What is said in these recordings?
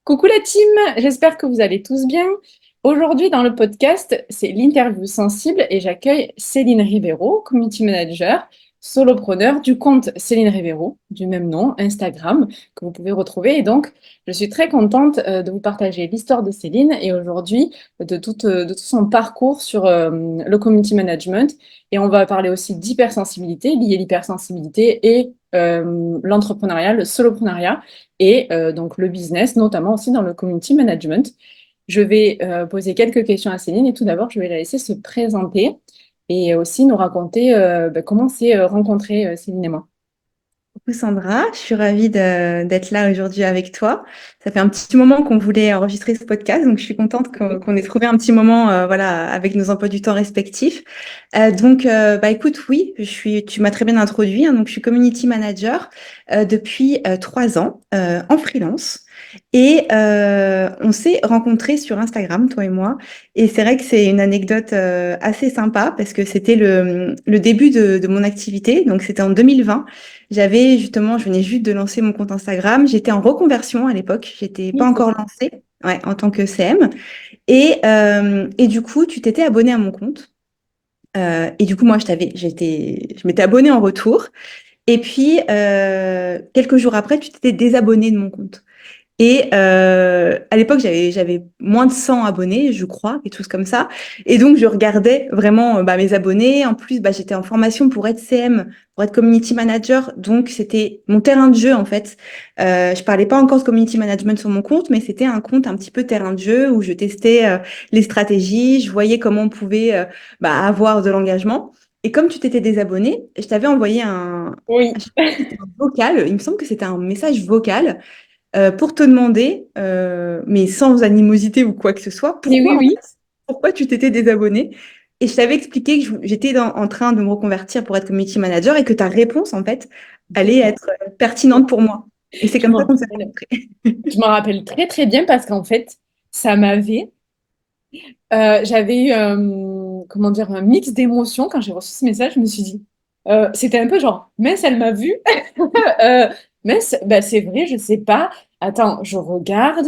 Coucou la team, j'espère que vous allez tous bien. Aujourd'hui dans le podcast, c'est l'interview sensible et j'accueille Céline Rivero, community manager, solopreneur du compte Céline Rivero, du même nom, Instagram, que vous pouvez retrouver. Et donc, je suis très contente de vous partager l'histoire de Céline et aujourd'hui de tout son parcours sur le community management. Et on va parler aussi d'hypersensibilité, lier l'hypersensibilité et l'entrepreneuriat, le soloprenariat et donc le business, notamment aussi dans le community management. Je vais poser quelques questions à Céline et tout d'abord, je vais la laisser se présenter et aussi nous raconter comment s'est rencontré Céline et moi. Coucou Sandra, je suis ravie d'être là aujourd'hui avec toi. Ça fait un petit moment qu'on voulait enregistrer ce podcast, donc je suis contente qu'on ait trouvé un petit moment, voilà, avec nos emplois du temps respectifs. Écoute, oui, tu m'as très bien introduit, hein, donc je suis community manager depuis 3 ans en freelance. Et on s'est rencontrés sur Instagram, toi et moi. Et c'est vrai que c'est une anecdote assez sympa parce que c'était le début de mon activité. Donc c'était en 2020. Je venais juste de lancer mon compte Instagram. J'étais en reconversion à l'époque. J'étais pas Ok. encore lancée, ouais, en tant que CM. Et du coup, tu t'étais abonné à mon compte. Et du coup, moi, je m'étais abonnée en retour. Et puis, quelques jours après, tu t'étais désabonné de mon compte. Et à l'époque, j'avais moins de 100 abonnés, je crois, quelque chose comme ça. Et donc, je regardais vraiment mes abonnés. En plus, j'étais en formation pour être CM, pour être community manager. Donc, c'était mon terrain de jeu, en fait. Je parlais pas encore de community management sur mon compte, mais c'était un compte un petit peu terrain de jeu où je testais les stratégies, je voyais comment on pouvait avoir de l'engagement. Et comme tu t'étais désabonné, je t'avais envoyé Oui. je sais pas si c'était un vocal, il me semble que c'était un message vocal pour te demander, mais sans animosité ou quoi que ce soit, Mais oui, oui. pourquoi tu t'étais désabonné. Et je t'avais expliqué que j'étais en train de me reconvertir pour être community manager et que ta réponse, en fait, allait être pertinente pour moi. Et c'est Je comme m'en ça qu'on s'est rappelle. rencontrés. Je m'en rappelle très très bien parce qu'en fait, ça m'avait j'avais eu, comment dire, un mix d'émotions quand j'ai reçu ce message. Je me suis dit, c'était un peu genre, mince, elle m'a vu. Euh, mince, bah, c'est vrai, je sais pas. Attends, je regarde.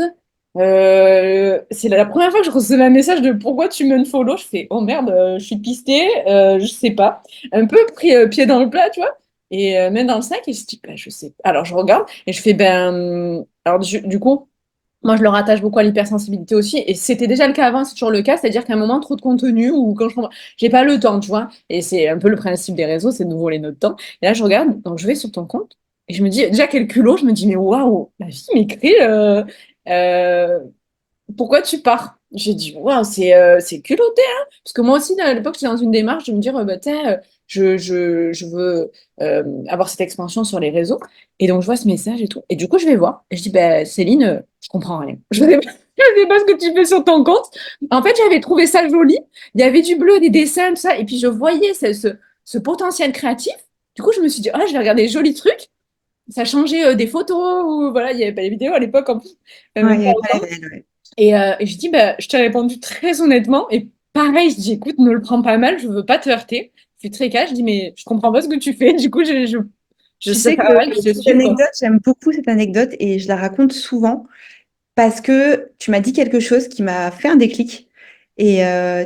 C'est la première fois que je recevais un message de pourquoi tu me follow. Je fais, oh merde, je suis pistée, je sais pas. Un peu pris pied dans le plat, tu vois. Et main dans le sac, et je dis, bah, je sais pas. Alors je regarde et je fais, ben, alors du coup. Moi, je le rattache beaucoup à l'hypersensibilité aussi. Et c'était déjà le cas avant, c'est toujours le cas. C'est-à-dire qu'à un moment, trop de contenu ou quand j'ai pas le temps, tu vois. Et c'est un peu le principe des réseaux, c'est de nous voler notre temps. Et là, je regarde, donc je vais sur ton compte et je me dis, déjà, quel culot, je me dis, mais waouh, la vie m'écrit, euh, pourquoi tu pars? J'ai dit, waouh, c'est culotté, hein? Parce que moi aussi, à l'époque, j'étais dans une démarche de me dire, bah, tiens, je veux avoir cette expansion sur les réseaux. Et donc, je vois ce message et tout. Et du coup, je vais voir. Et je dis, bah, Céline, je comprends rien. Je sais pas ce que tu fais sur ton compte. En fait, j'avais trouvé ça joli. Il y avait du bleu, des dessins, tout ça. Et puis, je voyais ce potentiel créatif. Du coup, je me suis dit, ah, je vais regarder les jolis trucs. Ça changeait des photos ou voilà, il n'y avait pas les vidéos à l'époque en plus, Ouais, il même n'y pas avait pas les autant. réels, ouais. Et je dis, bah, je t'ai répondu très honnêtement. Et pareil, je dis, écoute, ne le prends pas mal, je veux pas te heurter. Je suis très cash, je dis, mais je comprends pas ce que tu fais. Du coup, je Tu sais sais pas que mal, je te cette suis, quoi. anecdote, j'aime beaucoup cette anecdote et je la raconte souvent parce que tu m'as dit quelque chose qui m'a fait un déclic. Et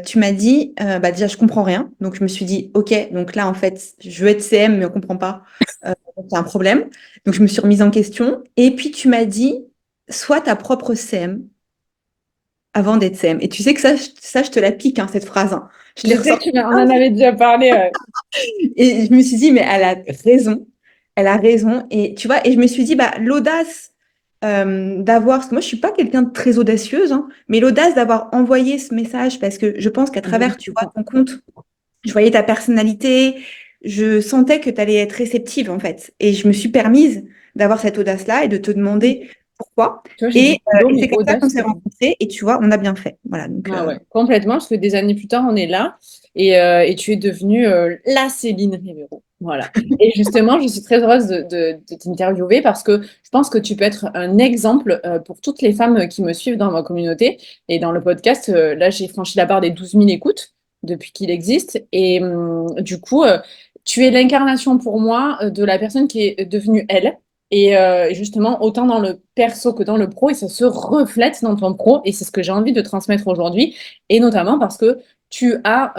tu m'as dit, déjà, je comprends rien. Donc, je me suis dit, OK, donc là, en fait, je veux être CM, mais on comprend pas. Donc, il y a un problème. Donc, je me suis remise en question. Et puis, tu m'as dit, sois ta propre CM avant d'être CM. Et tu sais que ça, je te la pique, hein, cette phrase, hein. Je Je l'ai sais que ressortie. on en avait déjà parlé. Et je me suis dit, mais elle a raison. Elle a raison. Et tu vois, et je me suis dit, l'audace d'avoir, parce que moi, je suis pas quelqu'un de très audacieuse, hein, mais l'audace d'avoir envoyé ce message, parce que je pense qu'à travers, tu vois, ton compte, je voyais ta personnalité, je sentais que tu allais être réceptive, en fait. Et je me suis permise d'avoir cette audace-là et de te demander pourquoi. Tu vois, j'ai Et, dit culot, et c'est mais comme ça qu'on audace. s'est rencontrés. Et tu vois, on a bien fait. Voilà. Donc, Ah ouais, complètement, parce que des années plus tard, on est là et tu es devenue la Céline Rivero. Voilà. Et justement, je suis très heureuse de t'interviewer parce que je pense que tu peux être un exemple pour toutes les femmes qui me suivent dans ma communauté. Et dans le podcast, là, j'ai franchi la barre des 12 000 écoutes depuis qu'il existe. Et du coup, tu es l'incarnation pour moi de la personne qui est devenue elle. Et justement, autant dans le perso que dans le pro, et ça se reflète dans ton pro, et c'est ce que j'ai envie de transmettre aujourd'hui, et notamment parce que tu as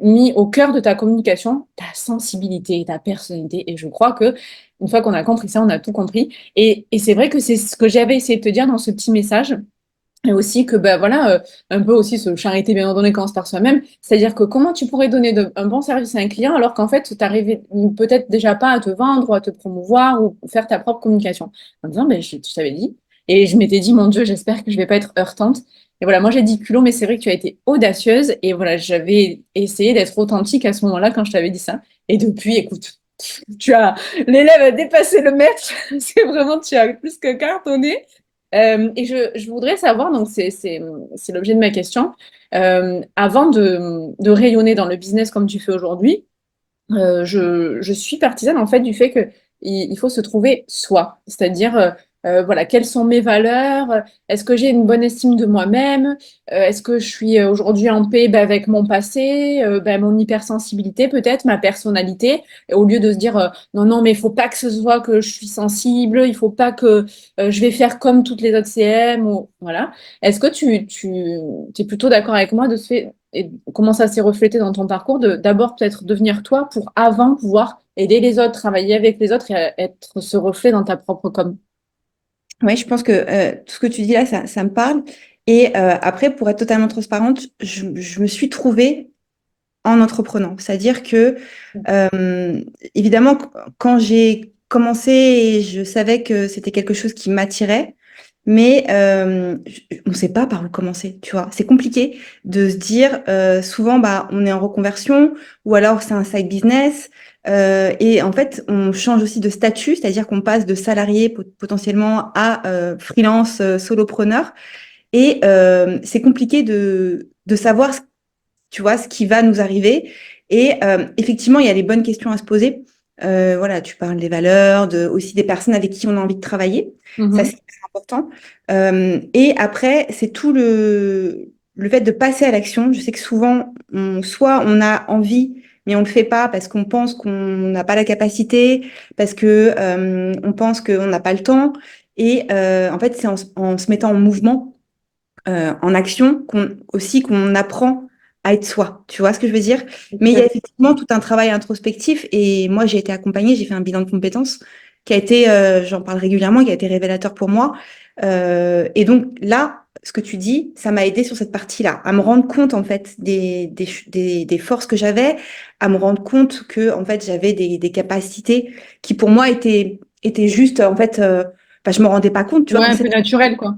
mis au cœur de ta communication ta sensibilité, ta personnalité, et je crois que une fois qu'on a compris ça, on a tout compris. Et c'est vrai que c'est ce que j'avais essayé de te dire dans ce petit message. Et aussi que, ben voilà, un peu aussi se charité bien ordonnée commence par soi-même. C'est-à-dire que comment tu pourrais donner un bon service à un client alors qu'en fait, tu n'arrivais peut-être déjà pas à te vendre ou à te promouvoir ou faire ta propre communication. En disant, ben, je t'avais dit. Et je m'étais dit, mon Dieu, j'espère que je vais pas être heurtante. Et voilà, moi j'ai dit culot, mais c'est vrai que tu as été audacieuse. Et voilà, j'avais essayé d'être authentique à ce moment-là quand je t'avais dit ça. Et depuis, écoute, tu as l'élève a dépassé le maître. C'est vraiment, tu as plus que cartonné. Et je voudrais savoir, donc c'est l'objet de ma question, avant de rayonner dans le business comme tu fais aujourd'hui, je suis partisane en fait du fait que il faut se trouver soi, c'est-à-dire voilà, quelles sont mes valeurs, est-ce que j'ai une bonne estime de moi-même, est-ce que je suis aujourd'hui en paix ben, avec mon passé, ben, mon hypersensibilité peut-être, ma personnalité, et au lieu de se dire non non mais il faut pas que ce soit que je suis sensible, il faut pas que je vais faire comme toutes les autres CM ou voilà. Est-ce que tu es plutôt d'accord avec moi de ce fait et comment ça s'est reflété dans ton parcours de d'abord peut-être devenir toi pour avant pouvoir aider les autres, travailler avec les autres et être ce reflet dans ta propre com. Ouais, je pense que tout ce que tu dis là, ça me parle. Et après, pour être totalement transparente, je me suis trouvée en entreprenant. C'est-à-dire que, évidemment, quand j'ai commencé, je savais que c'était quelque chose qui m'attirait, mais on ne sait pas par où commencer, tu vois. C'est compliqué de se dire, souvent, bah, on est en reconversion, ou alors c'est un side business, et en fait, on change aussi de statut, c'est-à-dire qu'on passe de salarié potentiellement à freelance, solopreneur, et c'est compliqué de savoir tu vois, ce qui va nous arriver. Et effectivement, il y a les bonnes questions à se poser. Voilà, tu parles des valeurs, aussi des personnes avec qui on a envie de travailler. Ça, c'est Mhm. très important. Et après, c'est tout le fait de passer à l'action. Je sais que souvent, soit on a envie, mais on ne le fait pas parce qu'on pense qu'on n'a pas la capacité, parce que on pense qu'on n'a pas le temps. Et en fait, c'est en se mettant en mouvement en action aussi qu'on apprend à être soi. Tu vois ce que je veux dire? Mais il y a effectivement tout un travail introspectif et moi j'ai été accompagnée, j'ai fait un bilan de compétences qui a été, j'en parle régulièrement, qui a été révélateur pour moi. Et donc là, ce que tu dis, ça m'a aidé sur cette partie-là, à me rendre compte en fait des forces que j'avais, à me rendre compte que en fait j'avais des capacités qui pour moi étaient juste en fait, bah, je me rendais pas compte. Tu vois, Ouais, quand un peu c'est naturel, quoi.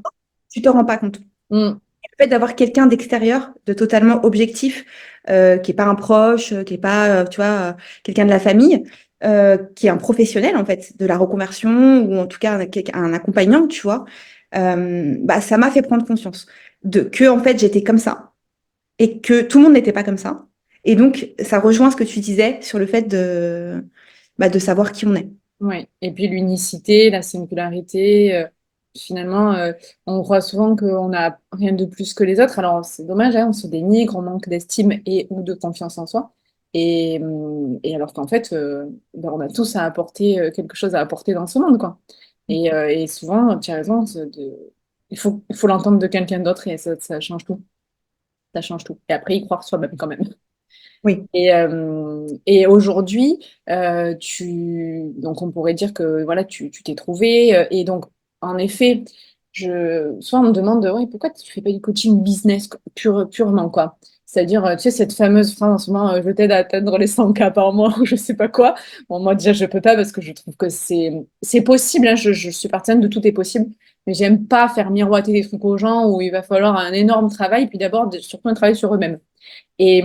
tu te rends pas compte. Mm. Le fait d'avoir quelqu'un d'extérieur, de totalement objectif, qui est pas un proche, qui est pas, tu vois, quelqu'un de la famille, qui est un professionnel en fait de la reconversion ou en tout cas un accompagnant, tu vois, bah ça m'a fait prendre conscience de que en fait j'étais comme ça et que tout le monde n'était pas comme ça. Et donc ça rejoint ce que tu disais sur le fait de savoir qui on est. Ouais. Et puis l'unicité, la singularité, finalement, on croit souvent qu'on n'a rien de plus que les autres. Alors c'est dommage, hein, on se dénigre, on manque d'estime et ou de confiance en soi. Et alors qu'en fait, ben, on a tous à apporter quelque chose à apporter dans ce monde, quoi. Et souvent, tu as raison, il faut l'entendre de quelqu'un d'autre et ça change tout. Ça change tout. Et après, y croire soi-même quand même. Oui. Et aujourd'hui, donc on pourrait dire que voilà, tu t'es trouvé. Et donc, en effet, soit on me demande, ouais, pourquoi tu fais pas du coaching business purement, quoi. C'est-à-dire, tu sais, cette fameuse phrase en ce moment, je t'aide à atteindre les 100K par mois ou je sais pas quoi. Bon, moi, déjà, je peux pas parce que je trouve que c'est possible, hein, je suis partisane de tout est possible. Mais j'aime pas faire miroiter des trucs aux gens où il va falloir un énorme travail, puis d'abord, surtout un travail sur eux-mêmes. Et,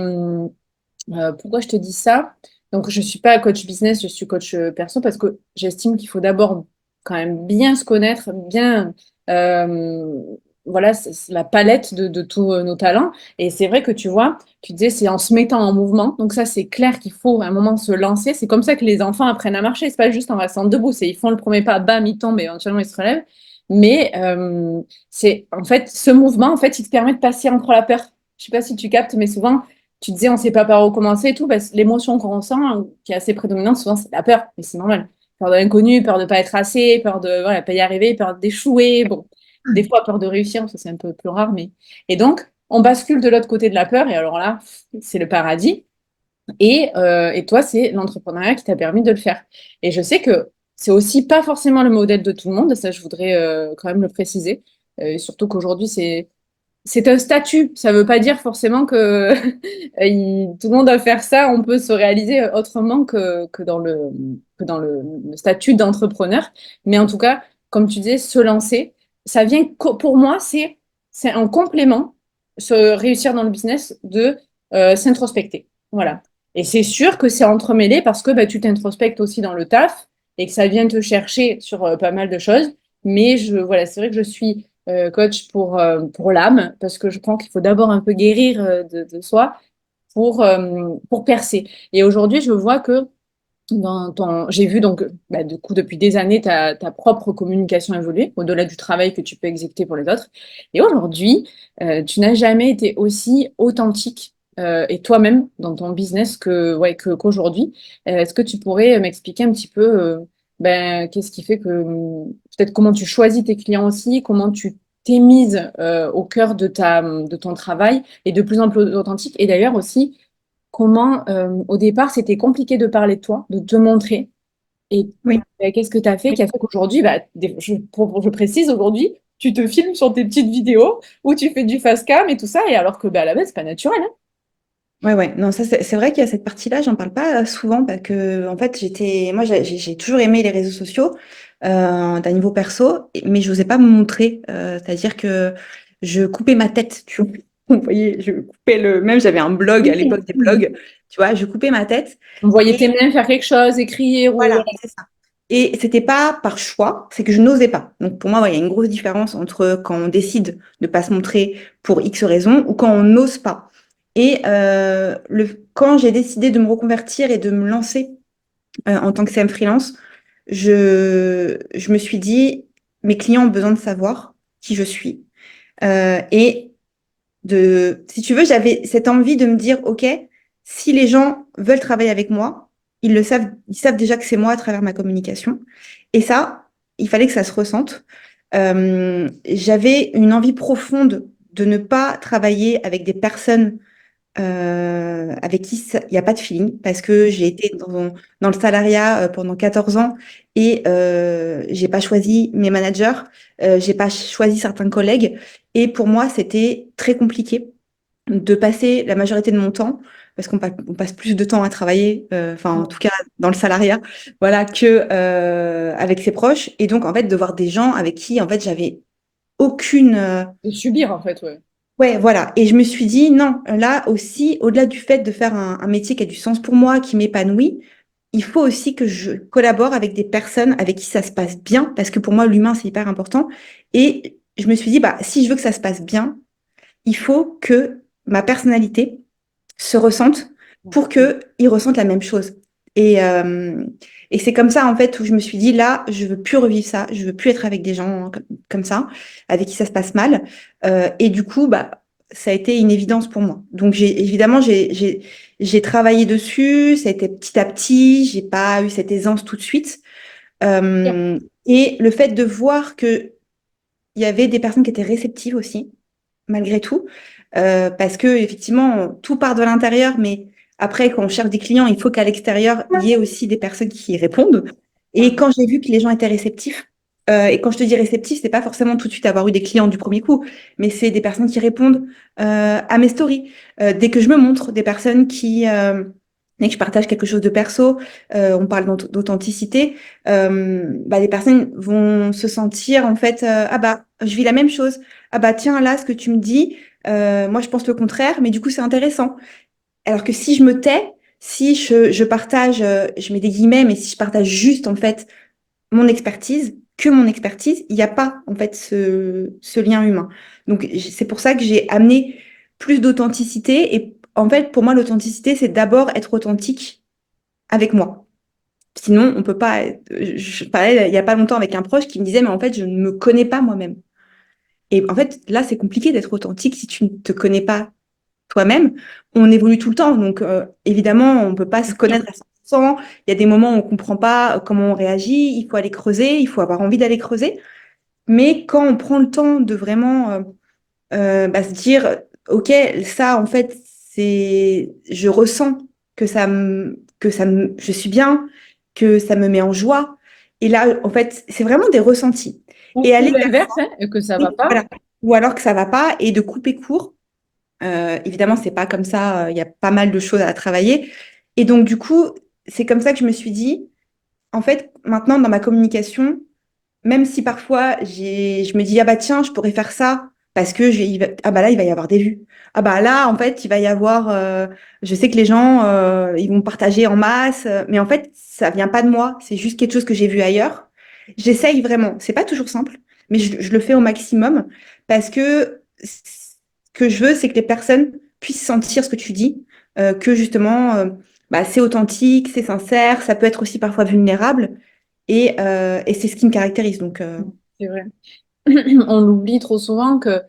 pourquoi je te dis ça? Donc, je ne suis pas coach business, je suis coach perso parce que j'estime qu'il faut d'abord quand même bien se connaître, bien, euh, voilà, c'est la palette de tous nos talents. Et c'est vrai que tu vois, tu disais, c'est en se mettant en mouvement. Donc, ça, c'est clair qu'il faut à un moment se lancer. C'est comme ça que les enfants apprennent à marcher. C'est pas juste en restant debout. C'est ils font le premier pas, bam, ils tombent et éventuellement ils se relèvent. Mais c'est en fait ce mouvement, en fait, il te permet de passer entre la peur. Je sais pas si tu captes, mais souvent tu disais on sait pas par où commencer et tout, parce que l'émotion qu'on ressent, qui est assez prédominante, souvent c'est la peur, mais c'est normal. Peur de l'inconnu, peur de pas être assez, peur de voilà, pas y arriver, peur d'échouer. Bon, des fois peur de réussir, ça c'est un peu plus rare, mais et donc on bascule de l'autre côté de la peur et alors là, c'est le paradis. Et toi, c'est l'entrepreneuriat qui t'a permis de le faire. Et je sais que c'est aussi pas forcément le modèle de tout le monde, ça je voudrais quand même le préciser. Surtout qu'aujourd'hui, c'est un statut. Ça veut pas dire forcément que tout le monde doit faire ça. On peut se réaliser autrement que dans le statut d'entrepreneur. Mais en tout cas, comme tu disais, se lancer, ça vient, pour moi, c'est un complément, se réussir dans le business, de s'introspecter. Voilà. Et c'est sûr que c'est entremêlé parce que bah, tu t'introspectes aussi dans le taf et que ça vient te chercher sur pas mal de choses. Mais voilà, c'est vrai que je suis coach pour l'âme, parce que je pense qu'il faut d'abord un peu guérir de soi pour percer. Et aujourd'hui, je vois que j'ai vu donc, bah, du coup, depuis des années, ta propre communication évoluer, au-delà du travail que tu peux exécuter pour les autres. Et aujourd'hui, tu n'as jamais été aussi authentique et toi-même dans ton business ouais, qu'aujourd'hui. Est-ce que tu pourrais m'expliquer un petit peu ben, qu'est-ce qui fait que peut-être comment tu choisis tes clients aussi, comment tu t'es mise au cœur de ton travail et de plus en plus authentique. Et d'ailleurs aussi, comment, au départ, c'était compliqué de parler de toi, de te montrer. Et Oui. qu'est-ce que tu as fait qui a fait qu'aujourd'hui, bah, je précise, aujourd'hui, tu te filmes sur tes petites vidéos où tu fais du fast cam et tout ça, et alors que bah, à la base, c'est pas naturel. Hein. Ouais, ouais. Non, ça, c'est vrai qu'il y a cette partie-là, j'en parle pas souvent parce que, en fait, moi, j'ai toujours aimé les réseaux sociaux d'un niveau perso, mais je n'osais pas me montrer. C'est-à-dire que je coupais ma tête, tu vois. Vous voyez, même j'avais un blog à l'époque des Oui. blogs, tu vois, je coupais ma tête. On voyait Et tes mains faire quelque chose, écrire ou voilà, c'est ça. Et c'était pas par choix, c'est que je n'osais pas. Donc pour moi, ouais, il y a une grosse différence entre quand on décide de ne pas se montrer pour X raisons ou quand on n'ose pas. Et quand j'ai décidé de me reconvertir et de me lancer en tant que CM freelance, je me suis dit, mes clients ont besoin de savoir qui je suis. Et si tu veux, j'avais cette envie de me dire, OK, si les gens veulent travailler avec moi, ils savent déjà que c'est moi à travers ma communication. Et ça, il fallait que ça se ressente. J'avais une envie profonde de ne pas travailler avec des personnes avec qui il n'y a pas de feeling parce que j'ai été dans le salariat pendant 14 ans et j'ai pas choisi mes managers, j'ai pas choisi certains collègues et pour moi c'était très compliqué de passer la majorité de mon temps parce on passe plus de temps à travailler, enfin en tout cas dans le salariat, voilà, que avec ses proches et donc en fait de voir des gens avec qui en fait j'avais aucune de subir, en fait, ouais. Ouais, voilà. Et je me suis dit, non, là aussi, au-delà du fait de faire un métier qui a du sens pour moi, qui m'épanouit, il faut aussi que je collabore avec des personnes avec qui ça se passe bien, parce que pour moi, l'humain, c'est hyper important. Et je me suis dit, bah, si je veux que ça se passe bien, il faut que ma personnalité se ressentent pour qu'ils ressentent la même chose. Et, euh, et c'est comme ça, en fait, où je me suis dit, là, je veux plus revivre ça, je veux plus être avec des gens comme ça, avec qui ça se passe mal. Et du coup, bah, ça a été une évidence pour moi. Donc, évidemment, j'ai travaillé dessus, ça a été petit à petit, j'ai pas eu cette aisance tout de suite. Et le fait de voir que il y avait des personnes qui étaient réceptives aussi, malgré tout, parce que effectivement, tout part de l'intérieur, mais après, quand on cherche des clients, il faut qu'à l'extérieur, il y ait aussi des personnes qui répondent. Et quand j'ai vu que les gens étaient réceptifs, et quand je te dis réceptif, c'est pas forcément tout de suite avoir eu des clients du premier coup, mais c'est des personnes qui répondent à mes stories. Dès que je me montre, des personnes dès que je partage quelque chose de perso, on parle d'authenticité, bah, les personnes vont se sentir en fait, ah bah, je vis la même chose. Ah bah tiens, là, ce que tu me dis, moi je pense le contraire, mais du coup c'est intéressant. Alors que si je me tais, si je partage, je mets des guillemets, mais si je partage juste en fait mon expertise, que mon expertise, il n'y a pas en fait ce lien humain. Donc c'est pour ça que j'ai amené plus d'authenticité. Et en fait, pour moi, l'authenticité, c'est d'abord être authentique avec moi. Sinon, on peut pas. Je parlais il y a pas longtemps avec un proche qui me disait, mais en fait, je ne me connais pas moi-même. Et en fait, là, c'est compliqué d'être authentique si tu ne te connais pas toi-même. On évolue tout le temps, donc évidemment, on ne peut pas se connaître à 100%. ressent. Il y a des moments où on ne comprend pas comment on réagit. Il faut aller creuser, il faut avoir envie d'aller creuser. Mais quand on prend le temps de vraiment se dire, OK, ça, en fait, je ressens je suis bien, que ça me met en joie. Et là, en fait, c'est vraiment des ressentis. Et Ou aller l'inverse, hein, que ça va pas. voilà. Ou alors que ça va pas et de couper court. Évidemment, c'est pas comme ça. Il y a pas mal de choses à travailler. Et donc, du coup, c'est comme ça que je me suis dit, en fait, maintenant, dans ma communication, même si parfois je me dis, ah bah tiens, je pourrais faire ça parce que ah bah là, il va y avoir des vues. Ah bah là, en fait, il va y avoir, je sais que les gens, ils vont partager en masse, mais en fait, ça vient pas de moi. C'est juste quelque chose que j'ai vu ailleurs. J'essaye vraiment. C'est pas toujours simple, mais je le fais au maximum parce que ce que je veux, c'est que les personnes puissent sentir ce que tu dis, que justement, bah, c'est authentique, c'est sincère, ça peut être aussi parfois vulnérable. Et c'est ce qui me caractérise. Donc, C'est vrai. On l'oublie trop souvent que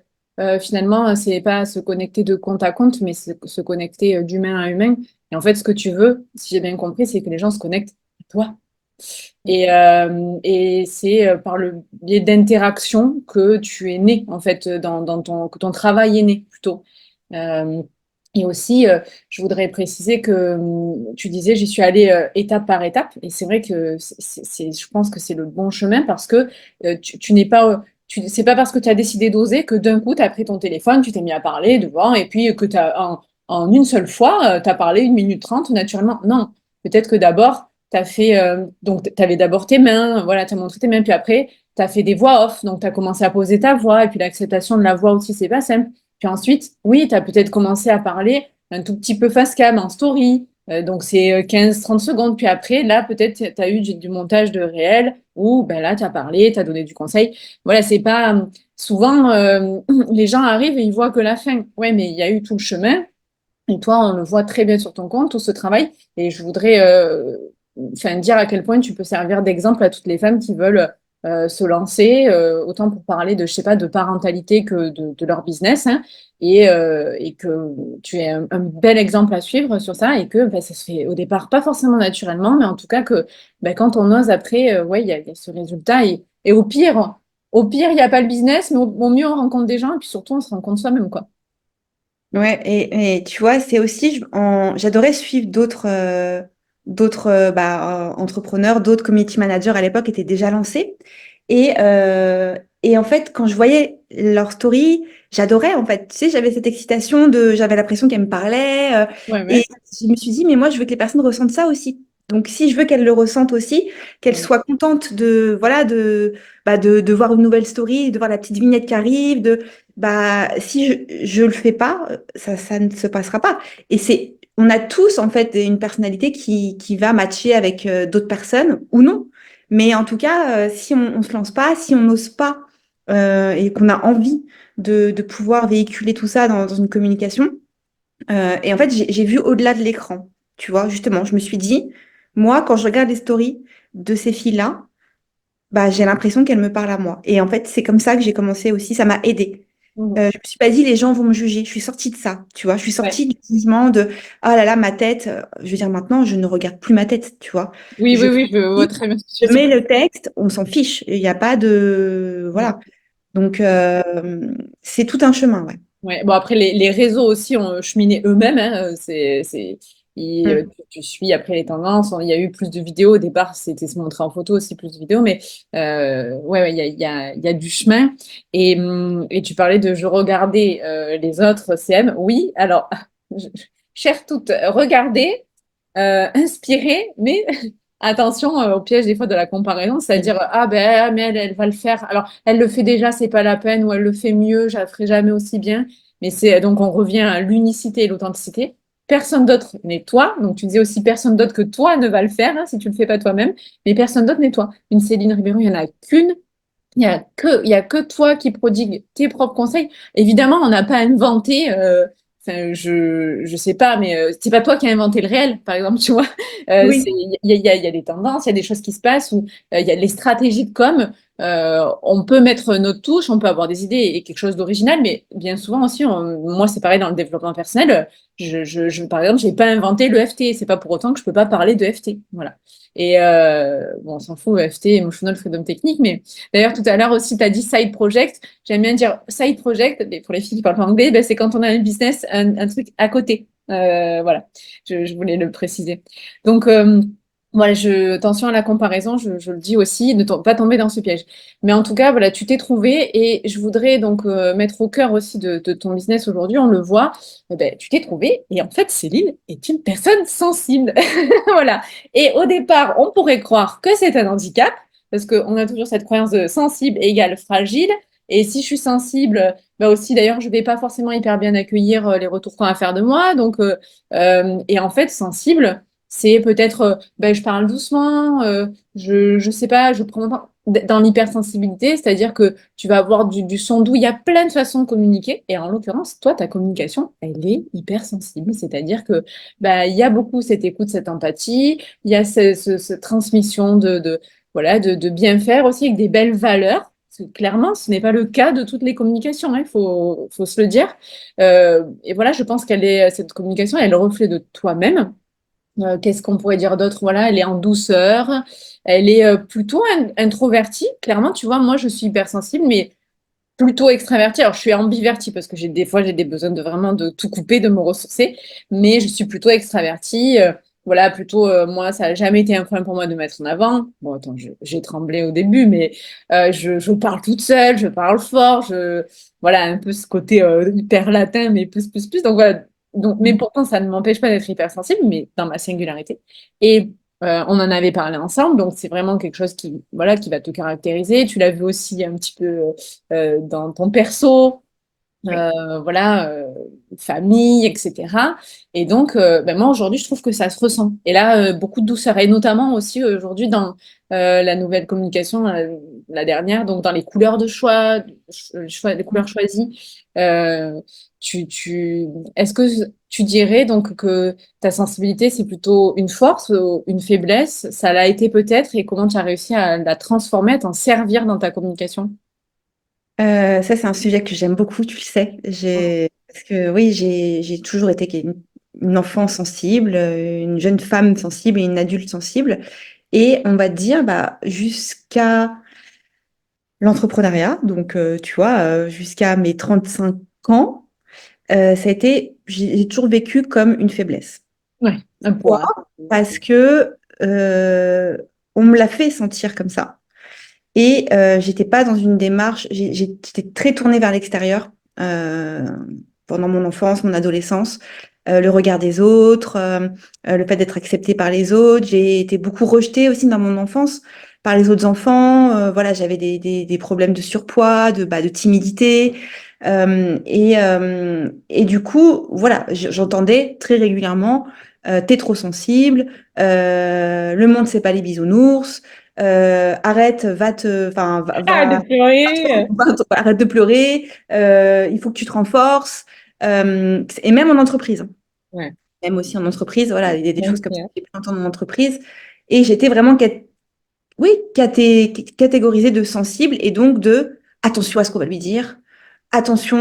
finalement, c'est pas se connecter de compte à compte, mais se connecter d'humain à humain. Et en fait, ce que tu veux, si j'ai bien compris, c'est que les gens se connectent à toi. Et c'est par le biais d'interaction que tu es né, en fait, que ton travail est né plutôt. Euh, et aussi, je voudrais préciser que tu disais, j'y suis allée étape par étape. Et c'est vrai que je pense que c'est le bon chemin parce que tu n'es pas, c'est pas parce que tu as décidé d'oser que d'un coup, tu as pris ton téléphone, tu t'es mis à parler devant et puis que en une seule fois, tu as parlé 1 minute 30 naturellement. Non, peut-être que d'abord, tu as fait, donc tu avais d'abord tes mains, voilà, tu as montré tes mains, puis après, tu as fait des voix off, donc tu as commencé à poser ta voix, et puis l'acceptation de la voix aussi, c'est pas simple. Puis ensuite, oui, tu as peut-être commencé à parler un tout petit peu face cam, en story, donc c'est 15 30 secondes, puis après, là, peut-être tu as eu du montage de réel, où ben là, tu as parlé, tu as donné du conseil. Voilà, c'est pas. Souvent, les gens arrivent et ils voient que la fin. Ouais, mais il y a eu tout le chemin. Et toi, on le voit très bien sur ton compte, tout ce travail. Et je voudrais enfin, dire à quel point tu peux servir d'exemple à toutes les femmes qui veulent se lancer, autant pour parler de, je sais pas, de parentalité que de leur business, hein, et que tu es un bel exemple à suivre sur ça et que bah, ça se fait au départ pas forcément naturellement, mais en tout cas que bah, quand on ose après, ouais, il y a ce résultat. Et au pire, il n'y a pas le business, mais au mieux, on rencontre des gens et puis surtout, on se rencontre soi-même, quoi. ouais, et tu vois, c'est aussi, j'adorais suivre d'autres entrepreneurs, d'autres community managers à l'époque étaient déjà lancés. Et en fait, quand je voyais leur story, j'adorais en fait. Tu sais, j'avais cette excitation j'avais l'impression qu'elles me parlaient. Ouais, Et ouais. je me suis dit, mais moi, je veux que les personnes ressentent ça aussi. Donc, si je veux qu'elles le ressentent aussi, qu'elles Ouais. soient contentes voilà, de voir une nouvelle story, de voir la petite vignette qui arrive, bah, si je le fais pas, ça ne se passera pas. Et on a tous en fait une personnalité qui va matcher avec d'autres personnes ou non. Mais en tout cas, si on se lance pas, si on n'ose pas et qu'on a envie de pouvoir véhiculer tout ça dans une communication, et en fait, j'ai vu au-delà de l'écran. Tu vois, justement, je me suis dit, moi, quand je regarde les stories de ces filles-là, bah, j'ai l'impression qu'elles me parlent à moi. Et en fait, c'est comme ça que j'ai commencé aussi, ça m'a aidée. Mhm. Je me suis pas dit les gens vont me juger. Je suis sortie de ça, tu vois. Je suis Ouais. sortie du jugement de ah là là ma tête. Je veux dire maintenant, je ne regarde plus ma tête, tu vois. Oui, Je oui, oui, je vois clique, très bien ce que tu je veux dire. mets le texte, on s'en fiche. Il n'y a pas de Mm. voilà. Donc c'est tout un chemin, ouais. Ouais. Bon, après, les réseaux aussi ont cheminé eux-mêmes, hein, Mm. tu suis après les tendances. Il y a eu plus de vidéos. Au départ, c'était se montrer en photo aussi, plus de vidéos. Mais ouais, ouais, il y a du chemin. Et tu parlais de je regardais les autres CM. Oui, alors, je- chère toute, regardez, inspirez, mais attention au piège des fois de la comparaison, c'est-à-dire ah ben mais elle va le faire. Alors elle le fait déjà, c'est pas la peine, ou elle le fait mieux, je la ferai jamais aussi bien. Mais c'est donc on revient à l'unicité et l'authenticité. Personne d'autre n'est toi. Donc tu disais aussi personne d'autre que toi ne va le faire hein, si tu le fais pas toi-même. Mais personne d'autre n'est toi. Une Céline Ribeiro, il y en a qu'une. Il y a que toi qui prodigue tes propres conseils. Évidemment, on n'a pas inventé. Enfin, je sais pas, mais c'est pas toi qui as inventé le réel, par exemple, tu vois. Oui. Il y a des tendances, il y a des choses qui se passent où il y a les stratégies de com. On peut mettre notre touche, on peut avoir des idées et quelque chose d'original, mais bien souvent aussi, moi c'est pareil dans le développement personnel. Par exemple, j'ai pas inventé le FT. C'est pas pour autant que je peux pas parler de FT. Voilà. Et bon, on s'en fout, FT, Emotional Freedom Technique. Mais d'ailleurs, tout à l'heure aussi, tu as dit side project. J'aime bien dire side project, mais pour les filles qui parlent pas anglais, ben, c'est quand on a un business, un truc à côté. Voilà, je voulais le préciser. Donc, voilà, attention à la comparaison, je le dis aussi, ne pas tomber dans ce piège. Mais en tout cas, voilà, tu t'es trouvé et je voudrais donc mettre au cœur aussi de ton business aujourd'hui, on le voit, ben, tu t'es trouvé et en fait, Céline est une personne sensible. Voilà. Et au départ, on pourrait croire que c'est un handicap parce qu'on a toujours cette croyance de sensible égale fragile. Et si je suis sensible, bah aussi d'ailleurs, je vais pas forcément hyper bien accueillir les retours qu'on va faire de moi. Donc, et en fait, sensible, c'est peut-être, ben, je parle doucement, je sais pas, je prends mon temps. Dans l'hypersensibilité, c'est-à-dire que tu vas avoir du son doux, il y a plein de façons de communiquer, et en l'occurrence, toi, ta communication, elle est hypersensible, c'est-à-dire que bah, il y a beaucoup cette écoute, cette empathie, il y a cette transmission voilà, de bien faire aussi avec des belles valeurs. Parce que clairement, ce n'est pas le cas de toutes les communications, hein, faut se le dire. Et voilà, je pense cette communication, elle est le reflet de toi-même. Qu'est-ce qu'on pourrait dire d'autre? Voilà, elle est en douceur, elle est plutôt introvertie. Clairement, tu vois, moi, je suis hypersensible, mais plutôt extravertie. Alors, je suis ambivertie parce que des fois, j'ai des besoins de vraiment de tout couper, de me ressourcer, mais je suis plutôt extravertie. Voilà, plutôt, moi, ça n'a jamais été un problème pour moi de mettre en avant. Bon, attends, j'ai tremblé au début, mais je parle toute seule, je parle fort, voilà, un peu ce côté hyper latin, mais plus. Donc, voilà. Donc, mais pourtant, ça ne m'empêche pas d'être hypersensible, mais dans ma singularité. Et on en avait parlé ensemble, donc c'est vraiment quelque chose qui, voilà, qui va te caractériser. Tu l'as vu aussi un petit peu dans ton perso, Oui. voilà, famille, etc. Et donc, ben moi aujourd'hui, je trouve que ça se ressent. Et là, beaucoup de douceur, et notamment aussi aujourd'hui dans la nouvelle communication, la dernière, donc dans les couleurs de choix, les couleurs choisies. Est-ce que tu dirais donc que ta sensibilité, c'est plutôt une force ou une faiblesse? Ça l'a été peut-être, et comment tu as réussi à la transformer, à t'en servir dans ta communication? Ça, c'est un sujet que j'aime beaucoup, tu le sais. Parce que oui, j'ai toujours été une enfant sensible, une jeune femme sensible et une adulte sensible. Et on va te dire, bah, jusqu'à l'entrepreneuriat, donc tu vois, jusqu'à mes 35 ans, j'ai toujours vécu comme une faiblesse. Ouais, un Pourquoi? poids. Parce que on me l'a fait sentir comme ça. Et j'étais pas dans une démarche, j'étais très tournée vers l'extérieur euh, pendant mon enfance, mon adolescence. Le regard des autres, le fait d'être acceptée par les autres. J'ai été beaucoup rejetée aussi dans mon enfance par les autres enfants. Voilà, j'avais des problèmes de surpoids, de timidité. Et du coup, voilà, j'entendais très régulièrement, t'es trop sensible, le monde, c'est pas les bisounours. Arrête, Ah, de pleurer. arrête de pleurer, il faut que tu te renforces. Et même en entreprise, hein. Ouais. Même aussi en entreprise, voilà, il y a des choses comme ça Ok. que j'ai pu entendre en entreprise. Et j'étais vraiment, oui, catégorisée de sensible et donc de attention à ce qu'on va lui dire. Attention,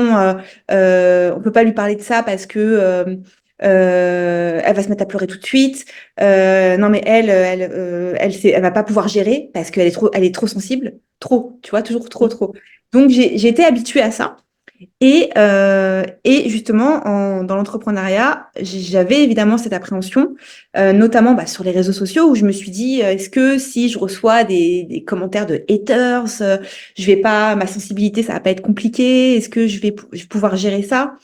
on peut pas lui parler de ça parce que elle va se mettre à pleurer tout de suite. Non, mais elle va pas pouvoir gérer parce elle est trop sensible, trop, tu vois, toujours trop. Donc j'ai été habituée à ça. Et justement, dans l'entrepreneuriat, j'avais évidemment cette appréhension, notamment bah, sur les réseaux sociaux, où je me suis dit, est-ce que si je reçois des commentaires de haters, je vais pas, ma sensibilité, ça va pas être compliqué, est-ce que je vais pouvoir gérer ça?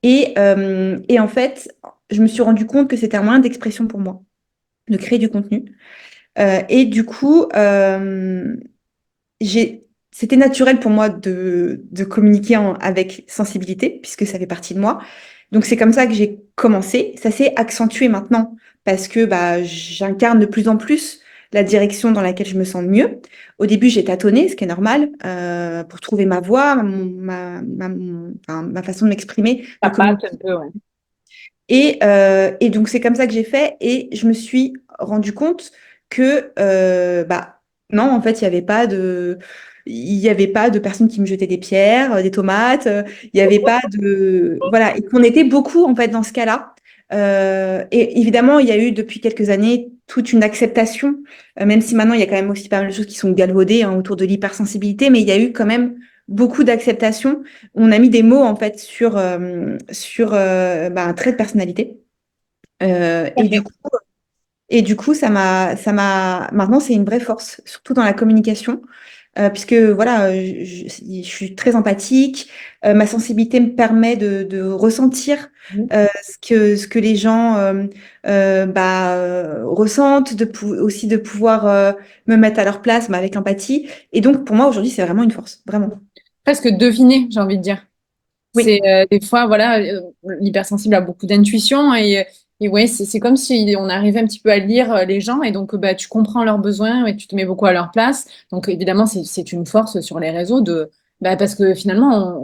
Et en fait, je me suis rendu compte que c'était un moyen d'expression pour moi, de créer du contenu. Et du coup, c'était naturel pour moi de communiquer avec sensibilité, puisque ça fait partie de moi. Donc c'est comme ça que j'ai commencé. Ça s'est accentué maintenant, parce que bah, j'incarne de plus en plus la direction dans laquelle je me sens le mieux. Au début, j'ai tâtonné, ce qui est normal, pour trouver ma voix, enfin, ma façon de m'exprimer, Ça de patte communiquer. un peu, ouais. Et donc, c'est comme ça que j'ai fait. Et je me suis rendu compte que, bah, non, en fait, il n'y avait pas de. il n'y avait pas de personnes qui me jetaient des pierres, des tomates, il n'y avait pas de... Voilà, et qu'on était beaucoup, en fait, dans ce cas-là. Et évidemment, il y a eu depuis quelques années toute une acceptation, même si maintenant il y a quand même aussi pas mal de choses qui sont galvaudées hein, autour de l'hypersensibilité, mais il y a eu quand même beaucoup d'acceptation. On a mis des mots en fait sur bah, un trait de personnalité. Euh, Tout à et du fait. coup, ça m'a. Maintenant, c'est une vraie force, surtout dans la communication, puisque voilà, je suis très empathique. Ma sensibilité me permet de ressentir ce que les gens ressentent, aussi de pouvoir me mettre à leur place, mais avec empathie. Et donc, pour moi, aujourd'hui, c'est vraiment une force, vraiment. Presque deviner, j'ai envie de dire. C'est Oui, des fois, voilà, l'hypersensible a beaucoup d'intuition et ouais, c'est comme si on arrivait un petit peu à lire les gens et donc bah, tu comprends leurs besoins et tu te mets beaucoup à leur place. Donc évidemment, c'est une force sur les réseaux bah, parce que finalement,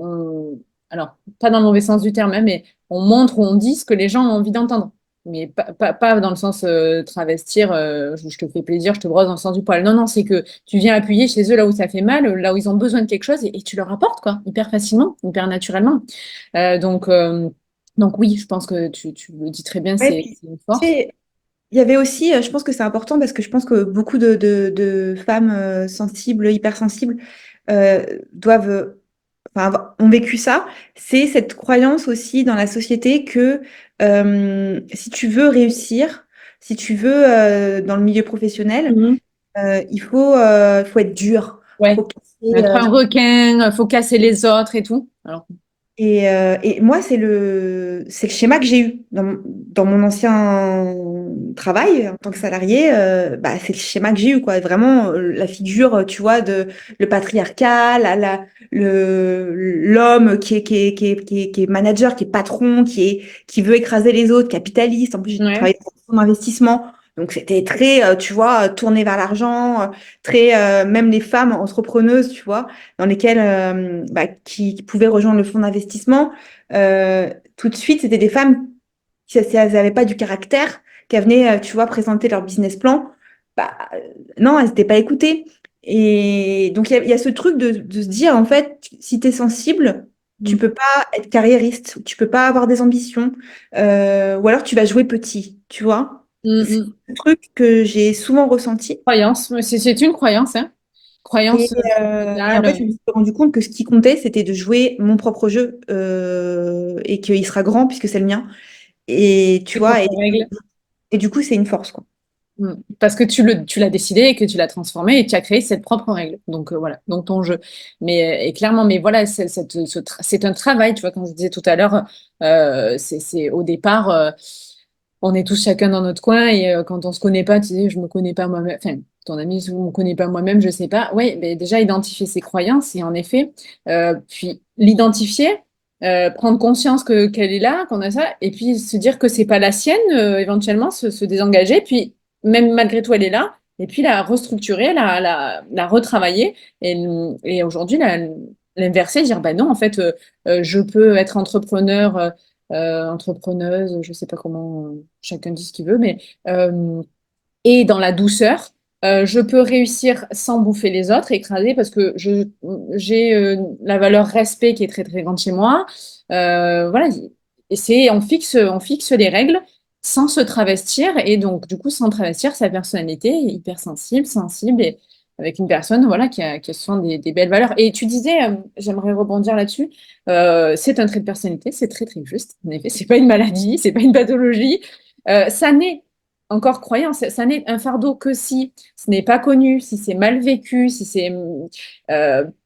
alors pas dans le mauvais sens du terme, hein, mais on montre ou on dit ce que les gens ont envie d'entendre. Mais pas dans le sens travestir, je te fais plaisir, je te brosse dans le sens du poil. Non, non, c'est que tu viens appuyer chez eux là où ça fait mal, là où ils ont besoin de quelque chose et tu leur apportes, quoi, hyper facilement, hyper naturellement. Euh, donc, euh, donc oui, je pense que tu le dis très bien, ouais, c'est une tu force. sais, il y avait aussi, je pense que c'est important parce que je pense que beaucoup de femmes sensibles, hypersensibles, doivent, enfin, ont vécu ça. C'est cette croyance aussi dans la société que si tu veux réussir, si tu veux dans le milieu professionnel, Mhm. il faut être dur, Ouais. faut casser, Être un requin, faut casser les autres et tout. Alors, et moi, c'est le schéma que j'ai eu dans mon ancien travail en tant que salarié. Bah, c'est le schéma que j'ai eu, quoi. Vraiment, la figure, tu vois, le patriarcat, l'homme qui est manager, qui est patron, qui veut écraser les autres, capitaliste. En plus, j'ai ouais. travaillé dans un fonds d'investissement. Donc, c'était très, tu vois, tourné vers l'argent, très, même les femmes entrepreneuses, tu vois dans lesquelles qui pouvaient rejoindre le fonds d'investissement, tout de suite, c'était des femmes si elles n'avaient pas du caractère, qui venaient, tu vois, présenter leur business plan. Bah, non, elles n'étaient pas écoutées. Et donc, il y a ce truc de se dire, en fait, si tu es sensible, tu Mm. peux pas être carriériste, tu peux pas avoir des ambitions, ou alors tu vas jouer petit, tu vois. Mm, C'est mm. un truc que j'ai souvent ressenti. Croyance, mais c'est une croyance, hein. Et, Croyance et en fait, sociétale. je me suis rendu compte que ce qui comptait, c'était de jouer mon propre jeu et qu'il sera grand puisque c'est le mien. Et tu Tes vois, propres règles. et du coup, c'est une force, quoi. Mm. Parce que tu l'as décidé et que tu l'as transformé et tu as créé cette propre règle. Donc voilà, donc ton jeu. Mais et clairement, mais voilà, c'est un travail, tu vois, comme je disais tout à l'heure, c'est au départ, on est tous chacun dans notre coin et quand on se connaît pas, tu dis, je me connais pas moi-même. Enfin, ton ami, je me connais pas moi-même, je sais pas. Oui, mais déjà identifier ses croyances et en effet, puis l'identifier. Prendre conscience que qu'elle est là, qu'on a ça, et puis se dire que c'est pas la sienne, éventuellement se désengager, puis même malgré tout, elle est là. Et puis la restructurer, la retravailler. Et aujourd'hui, l'inverser, dire, bah non, en fait, je peux être entrepreneur, entrepreneuse, je sais pas comment chacun dit ce qu'il veut, mais et dans la douceur, je peux réussir sans bouffer les autres, écraser, parce que j'ai la valeur respect qui est très très grande chez moi. Voilà, et on fixe les règles sans se travestir, et donc du coup sans travestir sa personnalité hypersensible, sensible, et avec une personne voilà qui a souvent des belles valeurs. Et tu disais, j'aimerais rebondir là-dessus, c'est un trait de personnalité, c'est très très juste. En effet, c'est pas une maladie, c'est pas une pathologie. Ça naît encore croyant, ça n'est un fardeau que si ce n'est pas connu, si c'est mal vécu, si c'est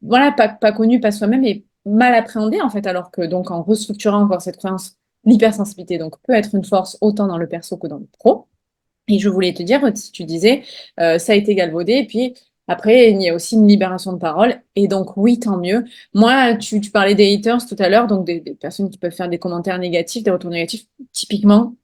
voilà pas connu, pas soi-même et mal appréhendé en fait. Alors que donc en restructurant encore cette croyance, l'hypersensibilité donc peut être une force autant dans le perso que dans le pro. Et je voulais te dire, si tu disais, ça a été galvaudé, et puis après, il y a aussi une libération de parole, et donc oui, tant mieux. Moi, tu parlais des haters tout à l'heure, donc des personnes qui peuvent faire des commentaires négatifs, des retours négatifs. Typiquement,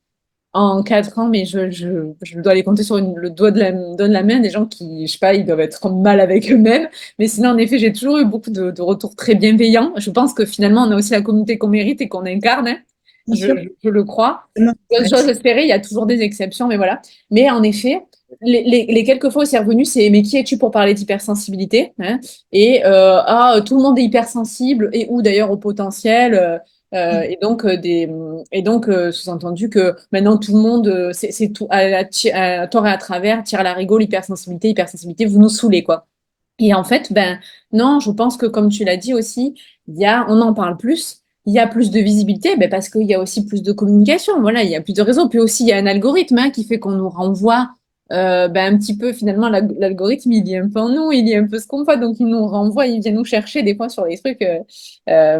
en 4 ans, mais je dois les compter sur le doigt de la main, des gens qui, je sais pas, ils doivent être mal avec eux-mêmes. Mais sinon, en effet, j'ai toujours eu beaucoup de retours très bienveillants. Je pense que finalement, on a aussi la communauté qu'on mérite et qu'on incarne, hein. bien sûr. Je le crois. Non, J'ose espérer, il y a toujours des exceptions, mais voilà. Mais en effet, les quelques fois où c'est revenu, c'est mais qui es-tu pour parler d'hypersensibilité, hein? Et tout le monde est hypersensible et ou d'ailleurs au potentiel. Et donc sous-entendu que maintenant tout le monde c'est tout à tort et à travers tire la rigole hypersensibilité vous nous saoulez quoi. Et en fait, ben non, je pense que comme tu l'as dit aussi, on en parle plus, il y a plus de visibilité, ben, parce qu'il y a aussi plus de communication, voilà, il y a plus de réseaux. Puis aussi, il y a un algorithme hein, qui fait qu'on nous renvoie ben, un petit peu, finalement, l'algorithme, il lit un peu en nous, il lit un peu ce qu'on fait, donc il nous renvoie, il vient nous chercher des fois sur les trucs. Euh,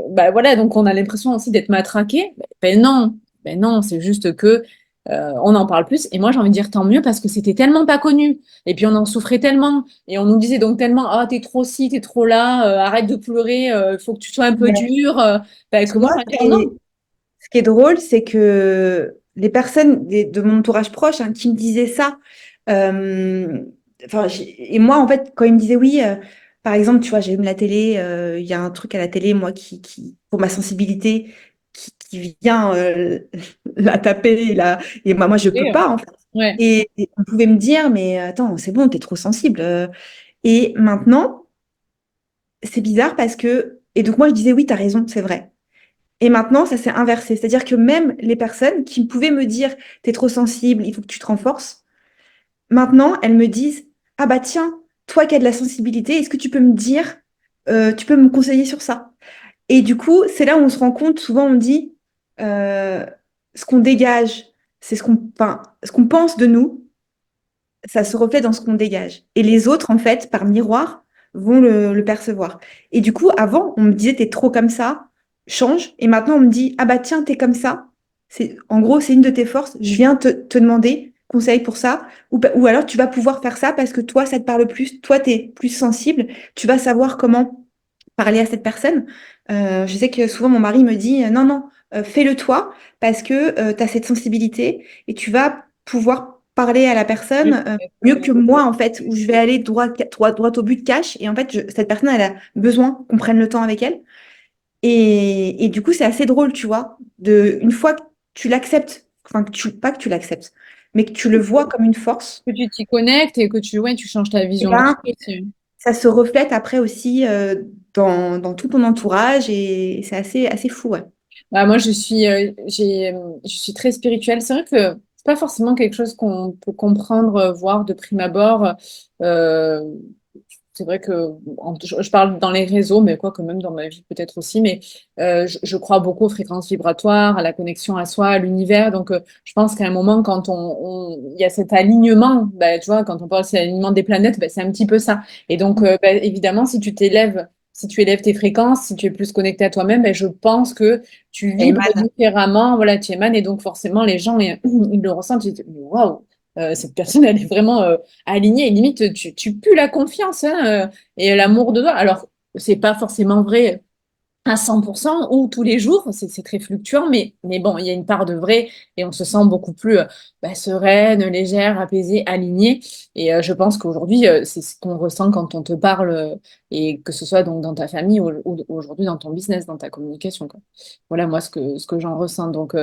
ben, voilà, donc on a l'impression aussi d'être matraqué. Ben non, c'est juste que on en parle plus. Et moi, j'ai envie de dire tant mieux parce que c'était tellement pas connu. Et puis on en souffrait tellement. Et on nous disait donc tellement, ah, t'es trop ci, t'es trop là, arrête de pleurer, il faut que tu sois un peu mais dur. Ben, tu que moi, vois, j'ai envie de dire non. ce qui est drôle, c'est que les personnes de mon entourage proche hein, qui me disaient ça, euh, enfin, et moi, en fait, quand ils me disaient oui, par exemple, tu vois, j'allume la télé, il y a un truc à la télé, moi, pour ma sensibilité, qui vient la taper, et moi, je peux Et, pas, en fait. ouais, Et on pouvait me dire, mais attends, c'est bon, t'es trop sensible. Et maintenant, c'est bizarre parce que, et donc moi, je disais oui, t'as raison, c'est vrai. Et maintenant, ça s'est inversé. C'est-à-dire que même les personnes qui pouvaient me dire, t'es trop sensible, il faut que tu te renforces, maintenant, elles me disent, ah bah tiens, toi qui as de la sensibilité, est-ce que tu peux me dire, tu peux me conseiller sur ça? Et du coup, c'est là où on se rend compte, souvent on dit, euh, ce qu'on dégage, c'est enfin, ce qu'on pense de nous, ça se reflète dans ce qu'on dégage. Et les autres, en fait, par miroir, vont le percevoir. Et du coup, avant, on me disait, t'es trop comme ça, change. Et maintenant, on me dit, ah bah tiens, t'es comme ça. En gros, c'est une de tes forces. Je viens te demander conseil pour ça. Ou alors, tu vas pouvoir faire ça parce que toi, ça te parle plus. Toi, t'es plus sensible. Tu vas savoir comment parler à cette personne. Je sais que souvent, mon mari me dit, non, non, fais-le toi parce que tu as cette sensibilité et tu vas pouvoir parler à la oui, personne mieux que moi, en fait, où je vais aller droit au but cash. Et en fait, cette personne, elle a besoin qu'on prenne le temps avec elle. Et du coup, c'est assez drôle, tu vois, une fois que tu l'acceptes, enfin, pas que tu l'acceptes, mais que tu le vois comme une force, que tu t'y connectes et que ouais, tu changes ta et vision des ben, choses aussi. ça se reflète après aussi dans tout ton entourage et c'est assez fou, ouais. Bah, moi, je suis très spirituelle. C'est vrai que c'est pas forcément quelque chose qu'on peut comprendre, voir de prime abord. Euh, c'est vrai que je parle dans les réseaux, mais quoi, quand même dans ma vie peut-être aussi. Mais je crois beaucoup aux fréquences vibratoires, à la connexion à soi, à l'univers. Donc, je pense qu'à un moment, quand il y a cet alignement, bah, tu vois, quand on parle de l'alignement des planètes, bah, c'est un petit peu ça. Et donc, bah, évidemment, si tu élèves tes fréquences, si tu es plus connecté à toi-même, bah, je pense que tu Et vibres mal. différemment. Voilà, tu émanes. Et donc, forcément, les gens, ils le ressentent. Ils disent, waouh, cette personne, elle est vraiment alignée. Et limite, tu pues la confiance hein, et l'amour de toi. Alors, c'est pas forcément vrai à 100% ou tous les jours, c'est très fluctuant, mais bon, il y a une part de vrai et on se sent beaucoup plus bah, sereine, légère, apaisée, alignée. Et je pense qu'aujourd'hui, c'est ce qu'on ressent quand on te parle et que ce soit donc dans ta famille ou aujourd'hui dans ton business, dans ta communication, quoi. Voilà, moi, ce que j'en ressens. Donc,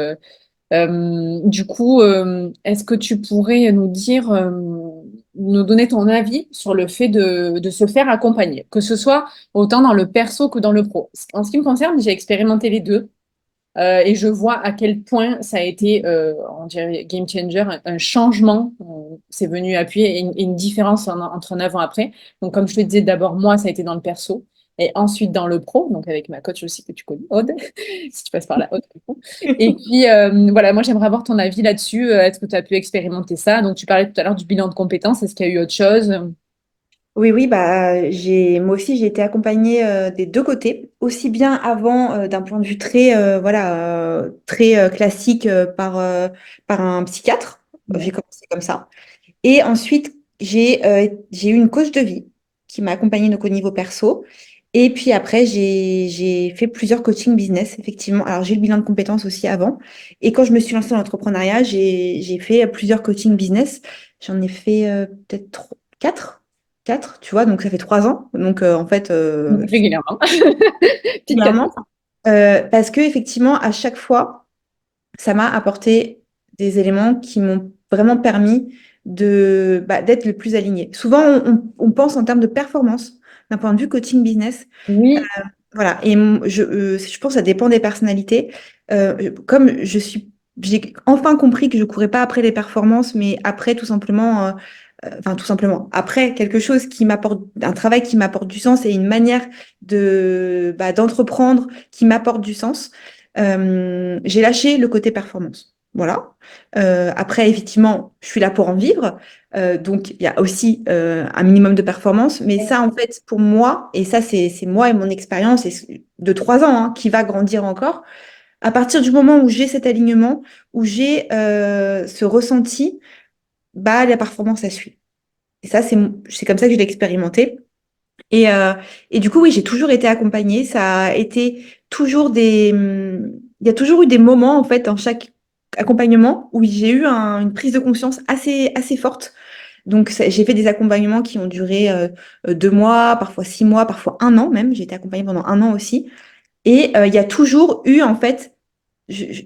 du coup, est-ce que tu pourrais nous dire, nous donner ton avis sur le fait de se faire accompagner, que ce soit autant dans le perso que dans le pro? En ce qui me concerne, j'ai expérimenté les deux et je vois à quel point ça a été, on dirait game changer, un changement. C'est venu appuyer une différence entre un avant-après. Donc, comme je te disais, d'abord, moi, ça a été dans le perso. Et ensuite dans le pro, donc avec ma coach aussi que tu connais, Aude, si tu passes par là, Aude. Du coup. Et puis, voilà, moi, j'aimerais avoir ton avis là-dessus. Est-ce que tu as pu expérimenter ça? Donc, tu parlais tout à l'heure du bilan de compétences. Est-ce qu'il y a eu autre chose? Oui, oui, bah, moi aussi, j'ai été accompagnée des deux côtés, aussi bien avant d'un point de vue très classique par un psychiatre. Ouais. J'ai commencé comme ça. Et ensuite, j'ai eu une coach de vie qui m'a accompagnée donc au niveau perso. Et puis après, j'ai fait plusieurs coachings business, effectivement. Alors, j'ai eu le bilan de compétences aussi avant. Et quand je me suis lancée dans l'entrepreneuriat, j'ai fait plusieurs coachings business. J'en ai fait peut-être quatre, quatre, tu vois, donc ça fait 3 ans. Donc, en fait, Donc, régulièrement. Petite régulièrement. cadence. Parce que effectivement, à chaque fois, ça m'a apporté des éléments qui m'ont vraiment permis d'être le plus aligné. Souvent, on pense en termes de performance, d'un point de vue coaching business. Oui, Voilà, et je pense que ça dépend des personnalités. Comme j'ai enfin compris que je courais pas après les performances, mais après tout simplement, après quelque chose qui m'apporte, un travail qui m'apporte du sens et une manière d'entreprendre qui m'apporte du sens. J'ai lâché le côté performance. Voilà. Après, effectivement, je suis là pour en vivre. Donc, il y a aussi un minimum de performance. Mais ça, en fait, pour moi, et ça, c'est moi et mon expérience de 3 ans qui va grandir encore, à partir du moment où j'ai cet alignement, où j'ai ce ressenti, bah, la performance, ça suit. Et ça, c'est comme ça que je l'ai expérimenté. Et, euh, et du coup, oui, j'ai toujours été accompagnée. Ça a été toujours il y a toujours eu des moments, en fait, dans chaque accompagnement où j'ai eu une prise de conscience assez forte. Donc, j'ai fait des accompagnements qui ont duré 2 mois, parfois 6 mois, parfois un an même. J'ai été accompagnée pendant un an aussi. Et il y a toujours eu, en fait, je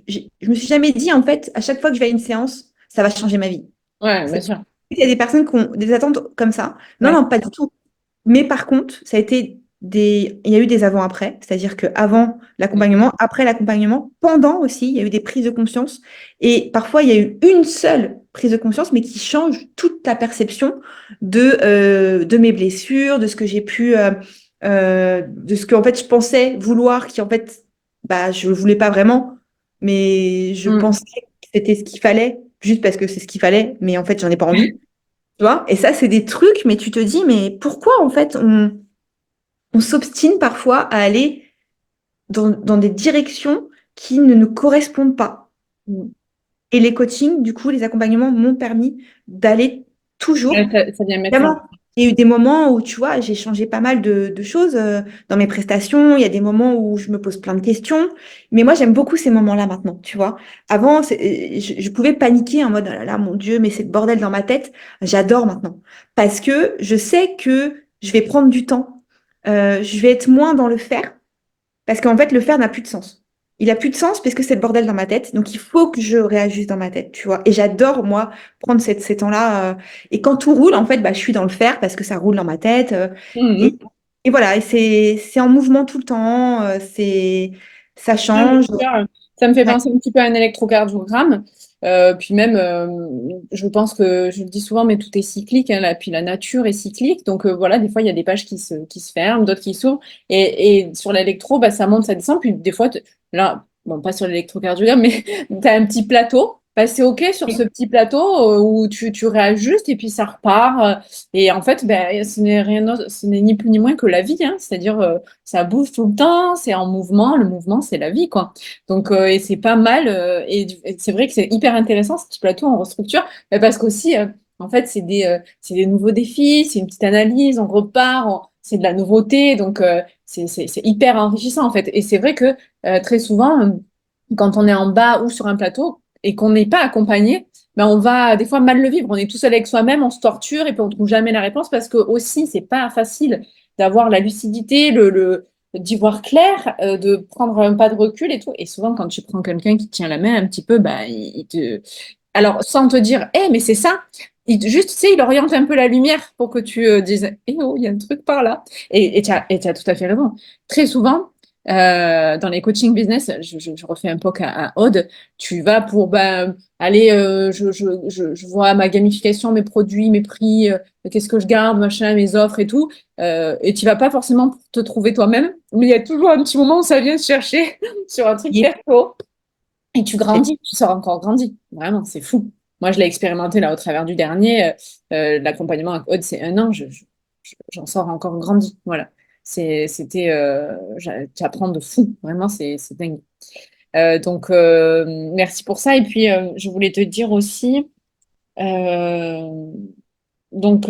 me suis jamais dit, en fait, à chaque fois que je vais à une séance, ça va changer ma vie. ouais, bien sûr. Il y a des personnes qui ont des attentes comme ça. Non, Ouais. non, pas du tout. Mais par contre, il y a eu des avant-après, c'est-à-dire qu'avant l'accompagnement, après l'accompagnement, pendant aussi, il y a eu des prises de conscience. Et parfois, il y a eu une seule prise de conscience, mais qui change toute ta perception de mes blessures, de ce que j'ai pu, de ce que en fait je pensais vouloir, qui en fait, bah, je ne voulais pas vraiment, mais je Mm. pensais que c'était ce qu'il fallait, juste parce que c'est ce qu'il fallait, mais en fait, j'en ai pas envie. Tu vois? Et ça, c'est des trucs, mais tu te dis, mais pourquoi en fait on s'obstine parfois à aller dans des directions qui ne nous correspondent pas. Mm. Et les coachings, du coup, les accompagnements m'ont permis d'aller Ouais, toujours. ça vient mettre en... Évidemment, il y a eu des moments où, tu vois, j'ai changé pas mal de choses dans mes prestations. Il y a des moments où je me pose plein de questions. Mais moi, j'aime beaucoup ces moments-là maintenant, tu vois. Avant, je pouvais paniquer en mode, oh là là, mon Dieu, mais c'est le bordel dans ma tête. J'adore maintenant. Parce que je sais que je vais prendre du temps. Je vais être moins dans le faire. Parce qu'en fait, le faire n'a plus de sens. Il a plus de sens parce que c'est le bordel dans ma tête. Donc, il faut que je réajuste dans ma tête, tu vois. Et j'adore, moi, prendre ces temps-là. Et quand tout roule, en fait, bah, je suis dans le faire parce que ça roule dans ma tête. Et, Mhm. et voilà, et c'est en mouvement tout le temps. Ça Non, mais change. c'est clair. Ça me fait Ouais. penser un petit peu à un électrocardiogramme. Puis même, je pense que je le dis souvent, mais tout est cyclique, hein, puis la nature est cyclique. Donc voilà, des fois, il y a des pages qui se ferment, d'autres qui s'ouvrent. Et sur l'électro, bah, ça monte, ça descend. Puis des fois, là, bon, pas sur l'électrocardiogramme, mais tu as un petit plateau. Bah, c'est OK sur ce petit plateau où tu réajustes et puis ça repart. Et en fait, ben, ce n'est rien d'autre, ce n'est ni plus ni moins que la vie, hein. C'est-à-dire, ça bouge tout le temps, c'est en mouvement. Le mouvement, c'est la vie, quoi. Donc, et c'est pas mal. Et c'est vrai que c'est hyper intéressant, ce petit plateau en restructure, mais parce qu'aussi, en fait, c'est des nouveaux défis, c'est une petite analyse, on repart, c'est de la nouveauté. Donc, c'est hyper enrichissant, en fait. Et c'est vrai que très souvent, quand on est en bas ou sur un plateau et qu'on n'est pas accompagné, ben on va des fois mal le vivre. On est tout seul avec soi-même, on se torture et puis on trouve jamais la réponse parce que aussi, c'est pas facile d'avoir la lucidité, d'y voir clair, de prendre un pas de recul et tout. Et souvent, quand tu prends quelqu'un qui tient la main un petit peu, bah, il te... Alors, sans te dire, eh, mais c'est ça, juste, tu sais, il oriente un peu la lumière pour que tu dises, eh oh, il y a un truc par là. Et tu as tout à fait raison. Très souvent, dans les coaching business, je refais un POC à Aude, tu vas pour, ben, aller, je vois ma gamification, mes produits, mes prix, qu'est-ce que je garde, machin, mes offres et tout. Et tu vas pas forcément pour te trouver toi-même, mais il y a toujours un petit moment où ça vient te chercher sur un truc Yep. perso et tu grandis, tu sors encore grandi. Vraiment, c'est fou. Moi, je l'ai expérimenté là au travers du dernier. L'accompagnement avec Aude, c'est un an. J'en sors encore grandi. Voilà. C'était, tu apprends de fou. Vraiment, c'est dingue. Donc, merci pour ça. Et puis, je voulais te dire aussi, euh, donc,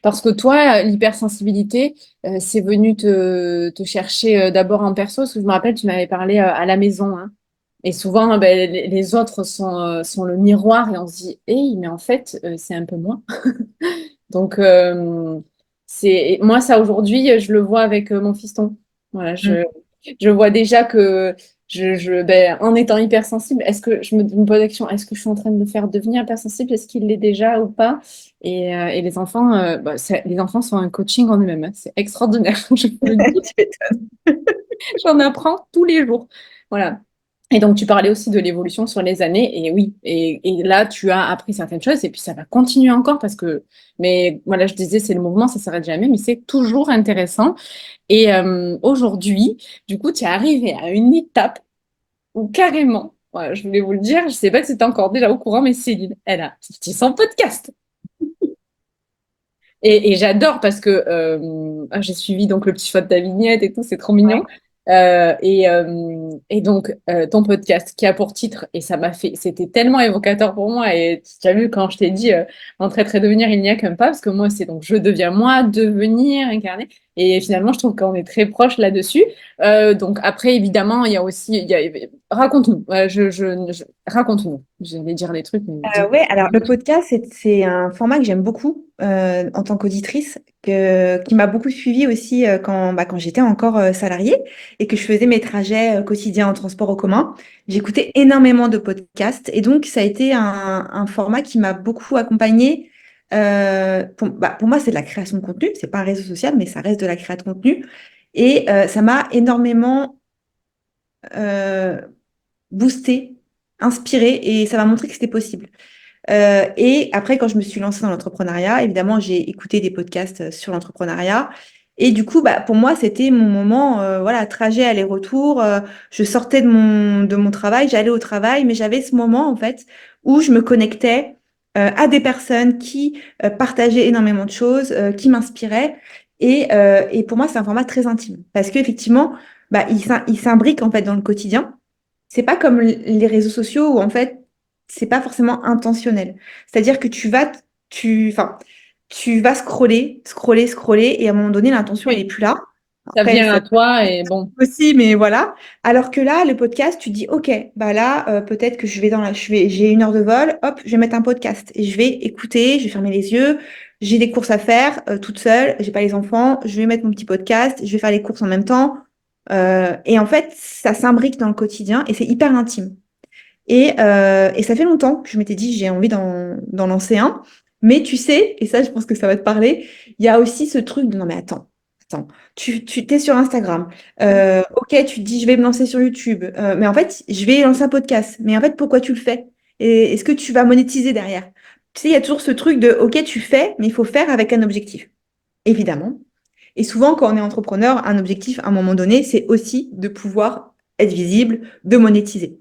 parce que toi, l'hypersensibilité, c'est venu te chercher d'abord en perso, parce que je me rappelle, tu m'avais parlé à la maison, hein. Et souvent, ben, les autres sont le miroir et on se dit, hey, mais en fait, c'est un peu moi. Donc, moi, ça aujourd'hui, je le vois avec mon fiston. Voilà, Mm. Je vois déjà que ben, en étant hypersensible, est-ce que je me pose la question, est-ce que je suis en train de le faire devenir hypersensible? Est-ce qu'il l'est déjà ou pas? Et les enfants, bah, les enfants sont un coaching en eux-mêmes, hein. C'est extraordinaire, je vous le dis. Tu m'étonnes. J'en apprends tous les jours. Voilà. Et donc, tu parlais aussi de l'évolution sur les années. Et oui, et là, tu as appris certaines choses et puis ça va continuer encore parce que, mais voilà, je disais, c'est le mouvement, ça s'arrête jamais, mais c'est toujours intéressant. Et aujourd'hui, du coup, tu es arrivé à une étape où carrément, voilà, je voulais vous le dire, je ne sais pas si tu es encore déjà au courant, mais Céline, elle a sorti son podcast. Et j'adore parce que j'ai suivi donc le petit choix de ta vignette et tout, c'est trop mignon. Et donc, ton podcast qui a pour titre, et ça m'a fait, c'était tellement évocateur pour moi. Et tu as vu quand je t'ai dit entrer, très devenir, il n'y a qu'un pas, parce que moi, c'est donc je deviens moi, devenir, incarner. Et finalement, je trouve qu'on est très proche là-dessus. Donc, après, évidemment, il y a aussi, raconte-nous, raconte-nous. J'allais dire les trucs, mais dis. Ouais, alors le podcast, c'est un format que j'aime beaucoup en tant qu'auditrice, qui m'a beaucoup suivie aussi quand j'étais encore salariée et que je faisais mes trajets quotidiens en transport en commun. J'écoutais énormément de podcasts et donc ça a été un format qui m'a beaucoup accompagnée. Pour moi, c'est de la création de contenu, c'est pas un réseau social, mais ça reste de la création de contenu. Et ça m'a énormément euh, boostée, inspirée et ça m'a montré que c'était possible. Et après, quand je me suis lancée dans l'entrepreneuriat, évidemment, j'ai écouté des podcasts sur l'entrepreneuriat. Et du coup, bah, pour moi, c'était mon moment, voilà, trajet, aller-retour. Je sortais de mon travail, j'allais au travail, mais j'avais ce moment, en fait, où je me connectais à des personnes qui partageaient énormément de choses, qui m'inspiraient. Et pour moi, c'est un format très intime. Parce qu'effectivement, bah, il s'imbrique, en fait, dans le quotidien. C'est pas comme les réseaux sociaux où, en fait, c'est pas forcément intentionnel. C'est-à-dire que enfin, tu vas scroller, scroller, scroller, et à un moment donné, l'intention, elle est Oui, plus là. ça Après, vient ça à toi et bon. aussi, mais voilà. Alors que là, le podcast, tu dis, OK, bah là, peut-être que j'ai 1 heure de vol, hop, je vais mettre un podcast et je vais écouter, je vais fermer les yeux. J'ai des courses à faire toute seule, j'ai pas les enfants, je vais mettre mon petit podcast, je vais faire les courses en même temps. Et en fait, ça s'imbrique dans le quotidien et c'est hyper intime. Et ça fait longtemps que je m'étais dit, j'ai envie d'en lancer un. Mais tu sais, et ça, je pense que ça va te parler, il y a aussi ce truc de non, mais attends, tu t'es sur Instagram. Ok, tu te dis, je vais me lancer sur YouTube. Mais en fait, je vais lancer un podcast. Mais en fait, pourquoi tu le fais? Et est-ce que tu vas monétiser derrière? Tu sais, il y a toujours ce truc de, ok, tu fais, mais il faut faire avec un objectif, évidemment. Et souvent, quand on est entrepreneur, un objectif, à un moment donné, c'est aussi de pouvoir être visible, de monétiser.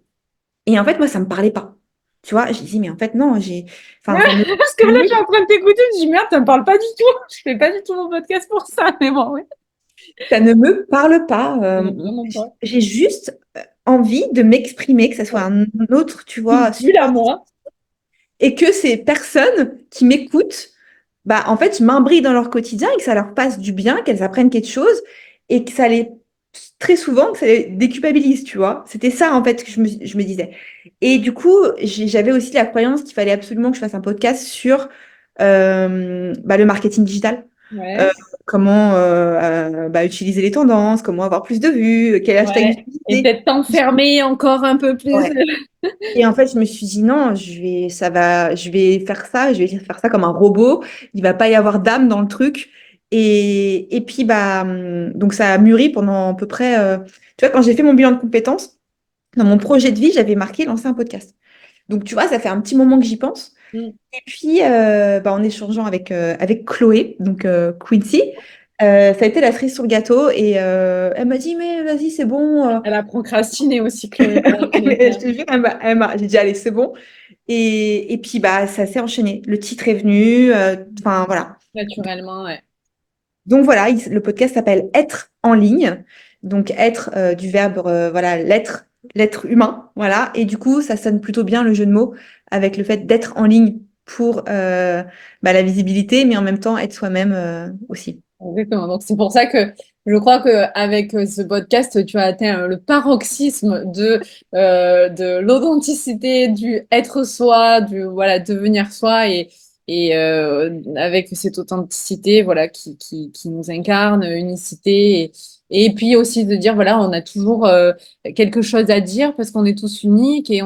Et en fait, moi, ça me parlait pas. Tu vois, j'ai dit, mais en fait, non, enfin, Parce que là, je suis en train de t'écouter, je me dis, merde, ça me parle pas du tout. Je fais pas du tout mon podcast pour ça, mais bon, oui. ça ne me parle pas. Je connais vraiment pas. J'ai juste envie de m'exprimer, que ça soit Ouais. un autre, tu Une vois, bulle à support, moi. et que ces personnes qui m'écoutent, bah, en fait, je m'imbrique dans leur quotidien et que ça leur passe du bien, qu'elles apprennent quelque chose et que très souvent, que ça les déculpabilise, tu vois. C'était ça, en fait, que je me disais. Et du coup, j'avais aussi la croyance qu'il fallait absolument que je fasse un podcast sur bah, le marketing digital. Euh, Ouais, comment bah, utiliser les tendances, comment avoir plus de vues, quel hashtag ouais. Et utiliser. peut-être t'enfermer encore un peu plus. Ouais. Et en fait, je me suis dit non, je vais faire ça, je vais faire ça comme un robot. Il va pas y avoir d'âme dans le truc. Et puis bah donc ça a mûri pendant à peu près. Tu vois, quand j'ai fait mon bilan de compétences, dans mon projet de vie, j'avais marqué lancer un podcast. Donc tu vois, ça fait un petit moment que j'y pense. Mm. Et puis bah, en échangeant avec Chloé, donc Quincy, ça a été la cerise sur le gâteau et elle m'a dit mais vas-y c'est bon. Elle a procrastiné aussi, Chloé, pour la connaître. Je te jure, j'ai dit allez c'est bon. Et puis, bah, ça s'est enchaîné. Le titre est venu. Enfin, voilà. Naturellement, ouais. Donc, voilà, le podcast s'appelle Être en ligne. Donc, être du verbe, voilà, l'être humain. Voilà. Et du coup, ça sonne plutôt bien le jeu de mots avec le fait d'être en ligne pour bah, la visibilité, mais en même temps être soi-même aussi. Exactement. Donc, c'est pour ça que je crois qu'avec ce podcast, tu as atteint le paroxysme de l'authenticité, du être soi, du voilà, devenir soi et avec cette authenticité voilà, qui nous incarne, unicité. Et puis aussi de dire, voilà, on a toujours quelque chose à dire parce qu'on est tous uniques et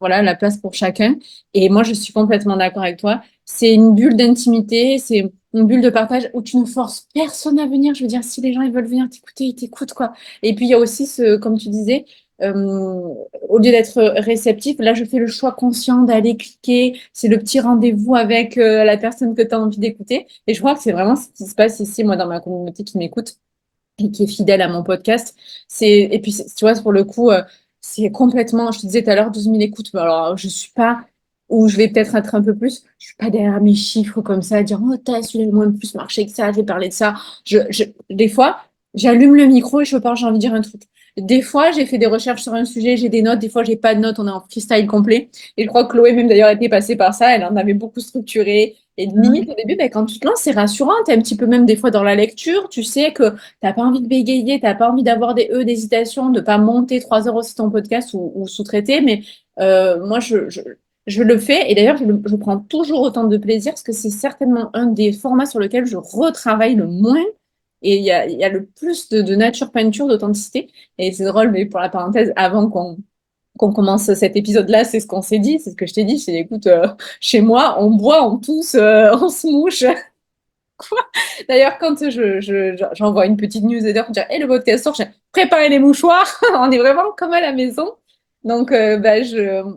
voilà, la place pour chacun. Et moi, je suis complètement d'accord avec toi. C'est une bulle d'intimité, c'est une bulle de partage où tu ne forces personne à venir. Je veux dire, si les gens ils veulent venir t'écouter, ils t'écoutent, quoi. Et puis, il y a aussi comme tu disais, euh, au lieu d'être réceptif, là, je fais le choix conscient d'aller cliquer. C'est le petit rendez-vous avec la personne que tu as envie d'écouter. Et je crois que c'est vraiment ce qui se passe ici, moi, dans ma communauté qui m'écoute et qui est fidèle à mon podcast. Et puis, tu vois, pour le coup, c'est complètement, je te disais tout à l'heure, 12 000 écoutes. Mais alors, je suis pas, ou je vais peut-être être un peu plus, je suis pas derrière mes chiffres comme ça, à dire, oh, t'as celui-là le moins de plus marché que ça, j'ai parlé de ça. Des fois, j'allume le micro et je parle, j'ai envie de dire un truc. Des fois, j'ai fait des recherches sur un sujet, j'ai des notes. Des fois, j'ai pas de notes, on est en freestyle complet. Et je crois que Chloé, même d'ailleurs, était passée par ça. Elle en avait beaucoup structuré. Et limite, au début, ben, quand tu te lances, c'est rassurant. Tu es un petit peu même des fois dans la lecture. Tu sais que t'as pas envie de bégayer, t'as pas envie d'avoir des d'hésitation, de pas monter 3 heures aussi ton podcast ou sous-traiter. Mais moi, je le fais. Et d'ailleurs, je prends toujours autant de plaisir parce que c'est certainement un des formats sur lequel je retravaille le moins. Et il y a le plus de nature peinture, d'authenticité. Et c'est drôle, mais pour la parenthèse, avant qu'on commence cet épisode-là, c'est ce qu'on s'est dit, c'est ce que je t'ai dit. C'est écoute, chez moi, on boit, on tousse, on se mouche. D'ailleurs, quand j'envoie une petite newsletter pour dire, hey, le podcast sort, j'ai préparé les mouchoirs. On est vraiment comme à la maison. Donc, bah,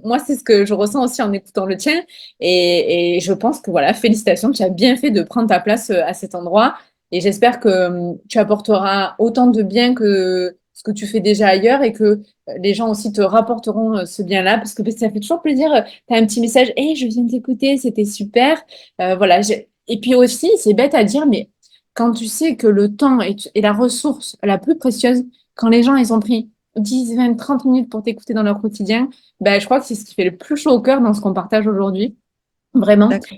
moi, c'est ce que je ressens aussi en écoutant le tien. Et je pense que voilà, félicitations, tu as bien fait de prendre ta place à cet endroit. Et j'espère que tu apporteras autant de bien que ce que tu fais déjà ailleurs et que les gens aussi te rapporteront ce bien-là. Parce que bah, ça fait toujours plaisir. Tu as un petit message, hey, je viens de t'écouter, c'était super. Voilà, et puis aussi, c'est bête à dire, mais quand tu sais que le temps est la ressource la plus précieuse, quand les gens, ils ont pris 10, 20, 30 minutes pour t'écouter dans leur quotidien, ben, je crois que c'est ce qui fait le plus chaud au cœur dans ce qu'on partage aujourd'hui. Vraiment. D'accord.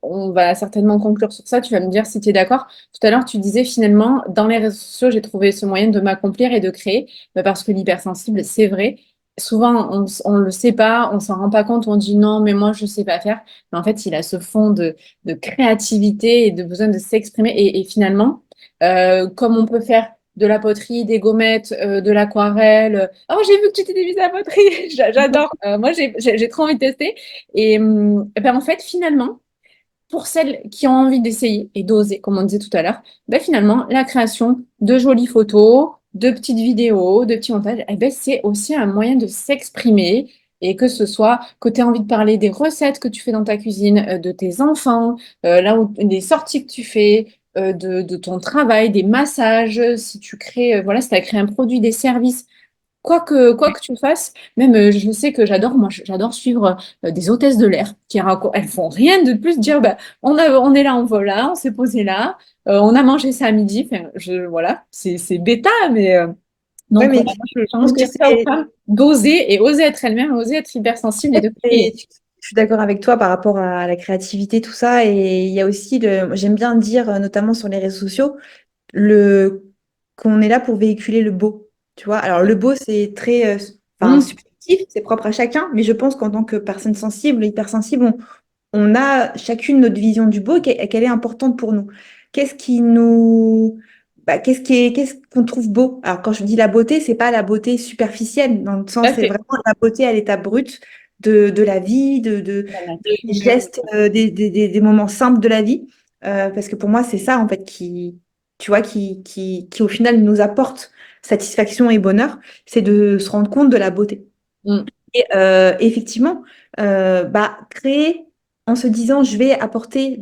On va certainement conclure sur ça. Tu vas me dire si tu es d'accord. Tout à l'heure, tu disais finalement, dans les réseaux sociaux, j'ai trouvé ce moyen de m'accomplir et de créer. Ben, parce que l'hypersensible, c'est vrai. Souvent, on le sait pas, on s'en rend pas compte, on dit non, mais moi, je sais pas faire. Mais en fait, il a ce fond de créativité et de besoin de s'exprimer. Et finalement, comme on peut faire de la poterie, des gommettes, de l'aquarelle. Oh, j'ai vu que tu t'étais mise à la poterie. J'adore. Moi, j'ai trop envie de tester. Et ben, en fait, finalement, pour celles qui ont envie d'essayer et d'oser, comme on disait tout à l'heure, ben, finalement, la création de jolies photos, de petites vidéos, de petits montages, eh ben, c'est aussi un moyen de s'exprimer. Et que ce soit que tu aies envie de parler des recettes que tu fais dans ta cuisine, de tes enfants, là où des sorties que tu fais, de ton travail, des massages, si tu crées, voilà, si tu as créé un produit, des services, quoi que tu fasses, même je sais que j'adore suivre des hôtesses de l'air qui racontent, elles font rien de plus dire bah, on est là, on vole là, on s'est posé là, on a mangé ça à midi. Enfin, voilà, c'est bêta, mais Ouais, donc mais voilà, moi, j'ai je envie pense de que dire ça aux c'est. femmes, d'oser et oser être elle-même, oser être hypersensible et de créer. Je suis d'accord avec toi par rapport à la créativité, tout ça. Et il y a aussi, j'aime bien dire, notamment sur les réseaux sociaux, qu'on est là pour véhiculer le beau. Tu vois, alors le beau, c'est très enfin, Mmh, subjectif, c'est propre à chacun, mais je pense qu'en tant que personne sensible, hypersensible, on a chacune notre vision du beau, qu'elle est importante pour nous. Qu'est-ce qui nous. Bah, qu'est-ce qu'on trouve beau? Alors, quand je dis la beauté, c'est pas la beauté superficielle, dans le tout sens, à c'est fait. vraiment la beauté à l'état brut de la vie, La des nature. gestes, des moments simples de la vie. Parce que pour moi, c'est ça, en fait, tu vois, qui au final nous apporte satisfaction et bonheur, c'est de se rendre compte de la beauté. Mmh, Et effectivement, bah, créer en se disant je vais apporter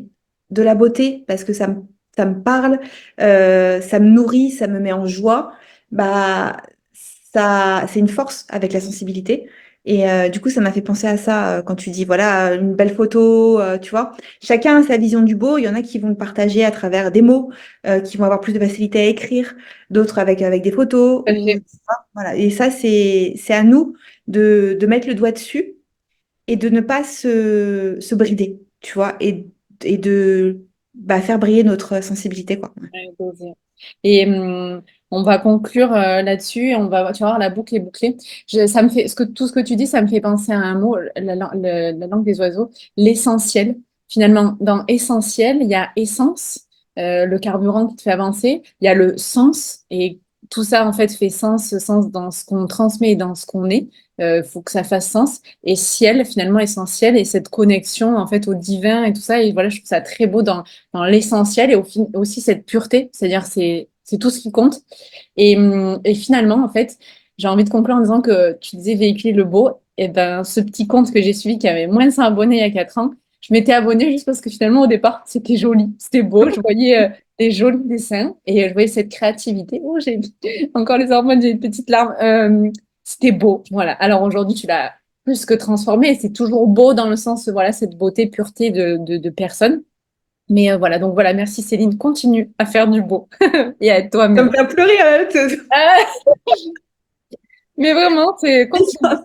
de la beauté parce que ça me parle, ça me nourrit, ça me met en joie, bah, ça, c'est une force avec la sensibilité. Et du coup, ça m'a fait penser à ça quand tu dis, voilà, une belle photo, tu vois. Chacun a sa vision du beau. Il y en a qui vont le partager à travers des mots, qui vont avoir plus de facilité à écrire, d'autres avec des photos. tout à Ou, fait. voilà. Et ça, c'est à nous de mettre le doigt dessus et de ne pas se brider, tu vois, et de bah, faire briller notre sensibilité, quoi. Ouais, d'oser. Et on va conclure là-dessus et on va, tu vas voir, la boucle est bouclée. Ça me fait, tout ce que tu dis, ça me fait penser à un mot, la langue des oiseaux, l'essentiel. Finalement, dans essentiel, il y a essence, le carburant qui te fait avancer. Il y a le sens et tout ça en fait fait sens dans ce qu'on transmet et dans ce qu'on est. Faut que ça fasse sens. Et ciel, finalement essentiel et cette connexion en fait au divin et tout ça. Et voilà, je trouve ça très beau dans l'essentiel et aussi cette pureté, c'est-à-dire c'est tout ce qui compte. Et finalement, en fait, j'ai envie de conclure en disant que tu disais véhiculer le beau. Et ben, ce petit compte que j'ai suivi qui avait moins de 100 abonnés il y a 4 ans, je m'étais abonnée juste parce que finalement, au départ, c'était joli, c'était beau. Je voyais des jolis dessins et je voyais cette créativité. Oh, j'ai encore les hormones, j'ai une petite larme. C'était beau, voilà. Alors aujourd'hui, tu l'as plus que transformé et c'est toujours beau dans le sens, voilà, cette beauté, pureté de personne. Mais voilà, donc voilà, merci Céline, continue à faire du beau et à être Ça me toi-même. fait pleurer. Ah, mais vraiment, c'est continue.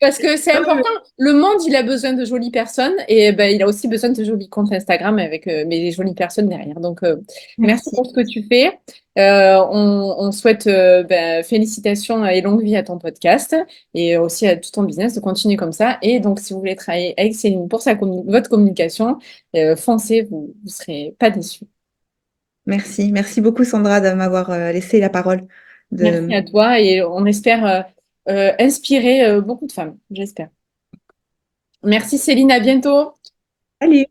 Parce que c'est important. Le monde, il a besoin de jolies personnes et ben, il a aussi besoin de jolis comptes Instagram avec mais jolies personnes derrière. Donc, merci Merci. pour ce que tu fais. On souhaite ben, félicitations et longue vie à ton podcast et aussi à tout ton business de continuer comme ça. Et donc, si vous voulez travailler avec Céline pour votre communication, foncez, vous ne serez pas déçus. Merci. Merci beaucoup, Sandra, de m'avoir laissé la parole. Merci De... à toi et on espère inspirer beaucoup de femmes, j'espère. Merci Céline, à bientôt. Allez.